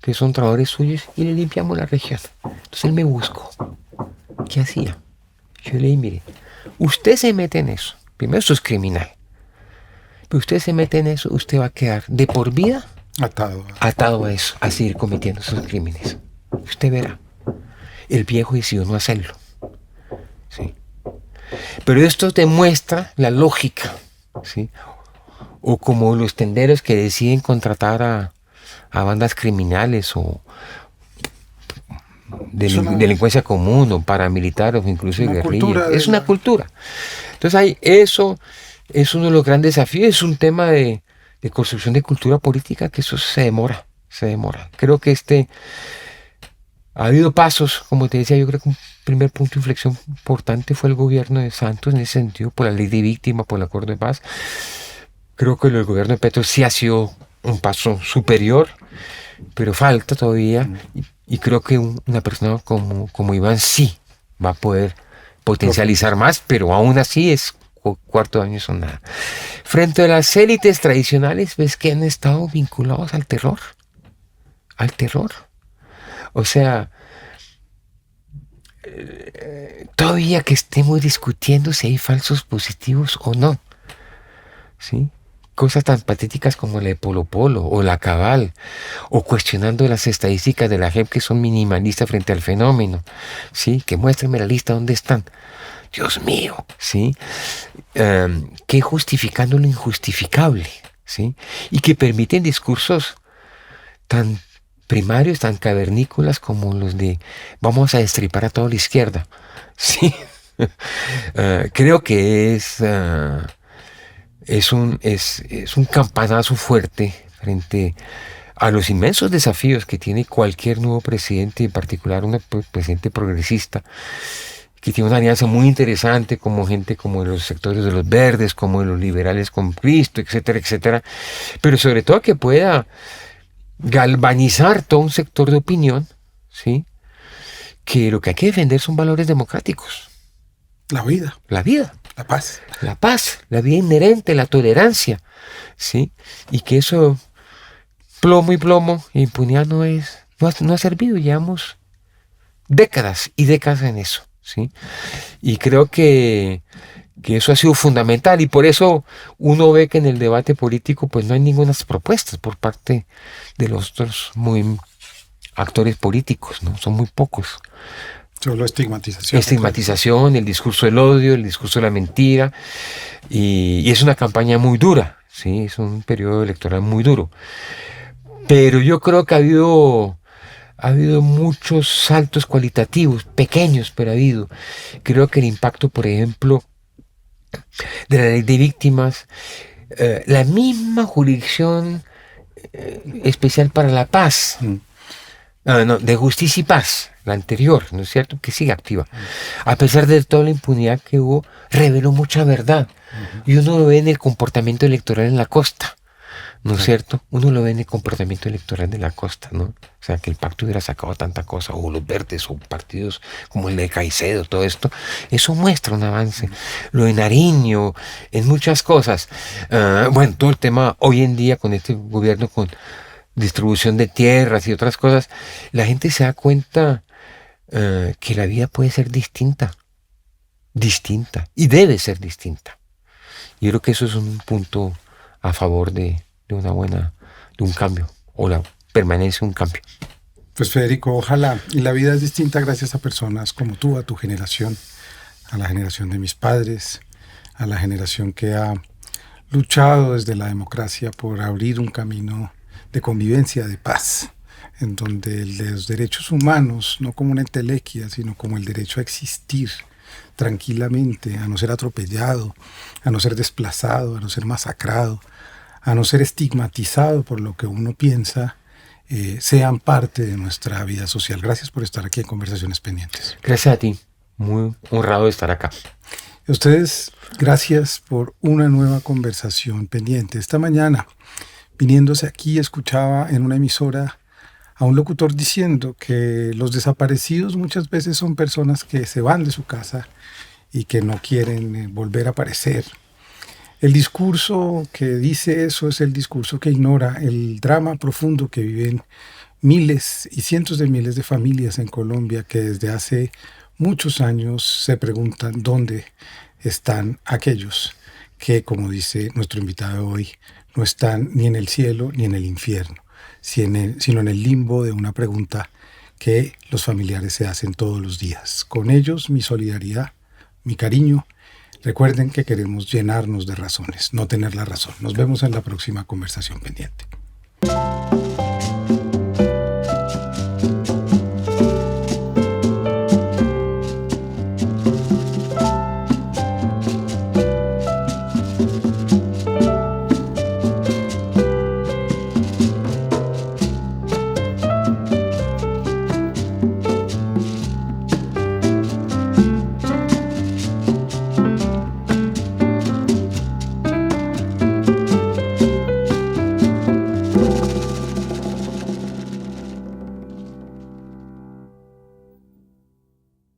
que son trabajadores suyos, y le limpiamos la región. Entonces él me buscó. ¿Qué hacía? Yo le dije, mire, usted se mete en eso. Primero, eso es criminal. Pero usted se mete en eso, usted va a quedar de por vida atado a eso, a seguir cometiendo esos crímenes. Usted verá. El viejo decidió no hacerlo. ¿Sí? Pero esto demuestra la lógica. ¿Sí? O como los tenderos que deciden contratar a bandas criminales o delincuencia común o paramilitares o incluso guerrilla. Es una cultura. Entonces eso es uno de los grandes desafíos. Es un tema de construcción de cultura política que eso se demora. Creo que ha habido pasos, como te decía, yo creo que un primer punto de inflexión importante fue el gobierno de Santos en ese sentido, por la ley de víctima, por el acuerdo de paz. Creo que el gobierno de Petro sí ha sido un paso superior, pero falta todavía, y creo que una persona como Iván sí va a poder potencializar más, pero aún así es cuarto de año, son nada. Frente a las élites tradicionales, ves que han estado vinculados al terror. O sea, todavía que estemos discutiendo si hay falsos positivos o no, ¿sí? Cosas tan patéticas como la de Polo Polo o la Cabal, o cuestionando las estadísticas de la JEP que son minimalistas frente al fenómeno, ¿sí? Que muéstrenme la lista dónde están. Dios mío, ¿sí? Que justificando lo injustificable, ¿sí? Y que permiten discursos tan primarios, tan cavernícolas como los de vamos a destripar a toda la izquierda, ¿sí? Creo que es un campanazo fuerte frente a los inmensos desafíos que tiene cualquier nuevo presidente, en particular un presidente progresista, que tiene una alianza muy interesante como gente como de los sectores de los verdes, como de los liberales con Cristo, etcétera, etcétera, pero sobre todo que pueda galvanizar todo un sector de opinión, ¿sí? Que lo que hay que defender son valores democráticos. La vida. La vida. La paz. La paz, la vida inherente, la tolerancia, ¿sí? Y que eso, plomo y plomo, impunidad no ha servido. Llevamos décadas y décadas en eso, ¿sí? Y creo que eso ha sido fundamental, y por eso uno ve que en el debate político pues no hay ninguna propuestas por parte de los otros actores políticos, ¿no? Son muy pocos. Solo estigmatización. Estigmatización, el discurso del odio, el discurso de la mentira, y es una campaña muy dura, ¿sí? Es un periodo electoral muy duro. Pero yo creo que ha habido muchos saltos cualitativos, pequeños, pero ha habido. Creo que el impacto, por ejemplo, de la ley de víctimas, la misma jurisdicción especial para la paz, de justicia y paz, la anterior, ¿no es cierto?, que sigue activa. A pesar de toda la impunidad que hubo, reveló mucha verdad. Y uno lo ve en el comportamiento electoral en la costa, ¿no es cierto? Uno lo ve en el comportamiento electoral de la costa, ¿no? O sea, que el pacto hubiera sacado tanta cosa, o los verdes, o partidos como el de Caicedo, todo esto. Eso muestra un avance. Lo de Nariño, en muchas cosas. Bueno, todo el tema hoy en día con este gobierno, con distribución de tierras y otras cosas, la gente se da cuenta que la vida puede ser distinta, y debe ser distinta. Yo creo que eso es un punto a favor de un cambio, o la permanencia de un cambio. Pues Federico, ojalá, y la vida es distinta gracias a personas como tú, a tu generación, a la generación de mis padres, a la generación que ha luchado desde la democracia por abrir un camino de convivencia, de paz, en donde los derechos humanos, no como una entelequia, sino como el derecho a existir tranquilamente, a no ser atropellado, a no ser desplazado, a no ser masacrado, a no ser estigmatizado por lo que uno piensa, sean parte de nuestra vida social. Gracias por estar aquí en Conversaciones Pendientes. Gracias a ti, muy honrado de estar acá. A ustedes, gracias por una nueva conversación pendiente. Esta mañana, viniéndose aquí, escuchaba en una emisora a un locutor diciendo que los desaparecidos muchas veces son personas que se van de su casa y que no quieren volver a aparecer. El discurso que dice eso es el discurso que ignora el drama profundo que viven miles y cientos de miles de familias en Colombia que desde hace muchos años se preguntan dónde están aquellos que, como dice nuestro invitado hoy, no están ni en el cielo ni en el infierno, sino en el limbo de una pregunta que los familiares se hacen todos los días. Con ellos, mi solidaridad, mi cariño. Recuerden que queremos llenarnos de razones, no tener la razón. Nos vemos en la próxima Conversación Pendiente.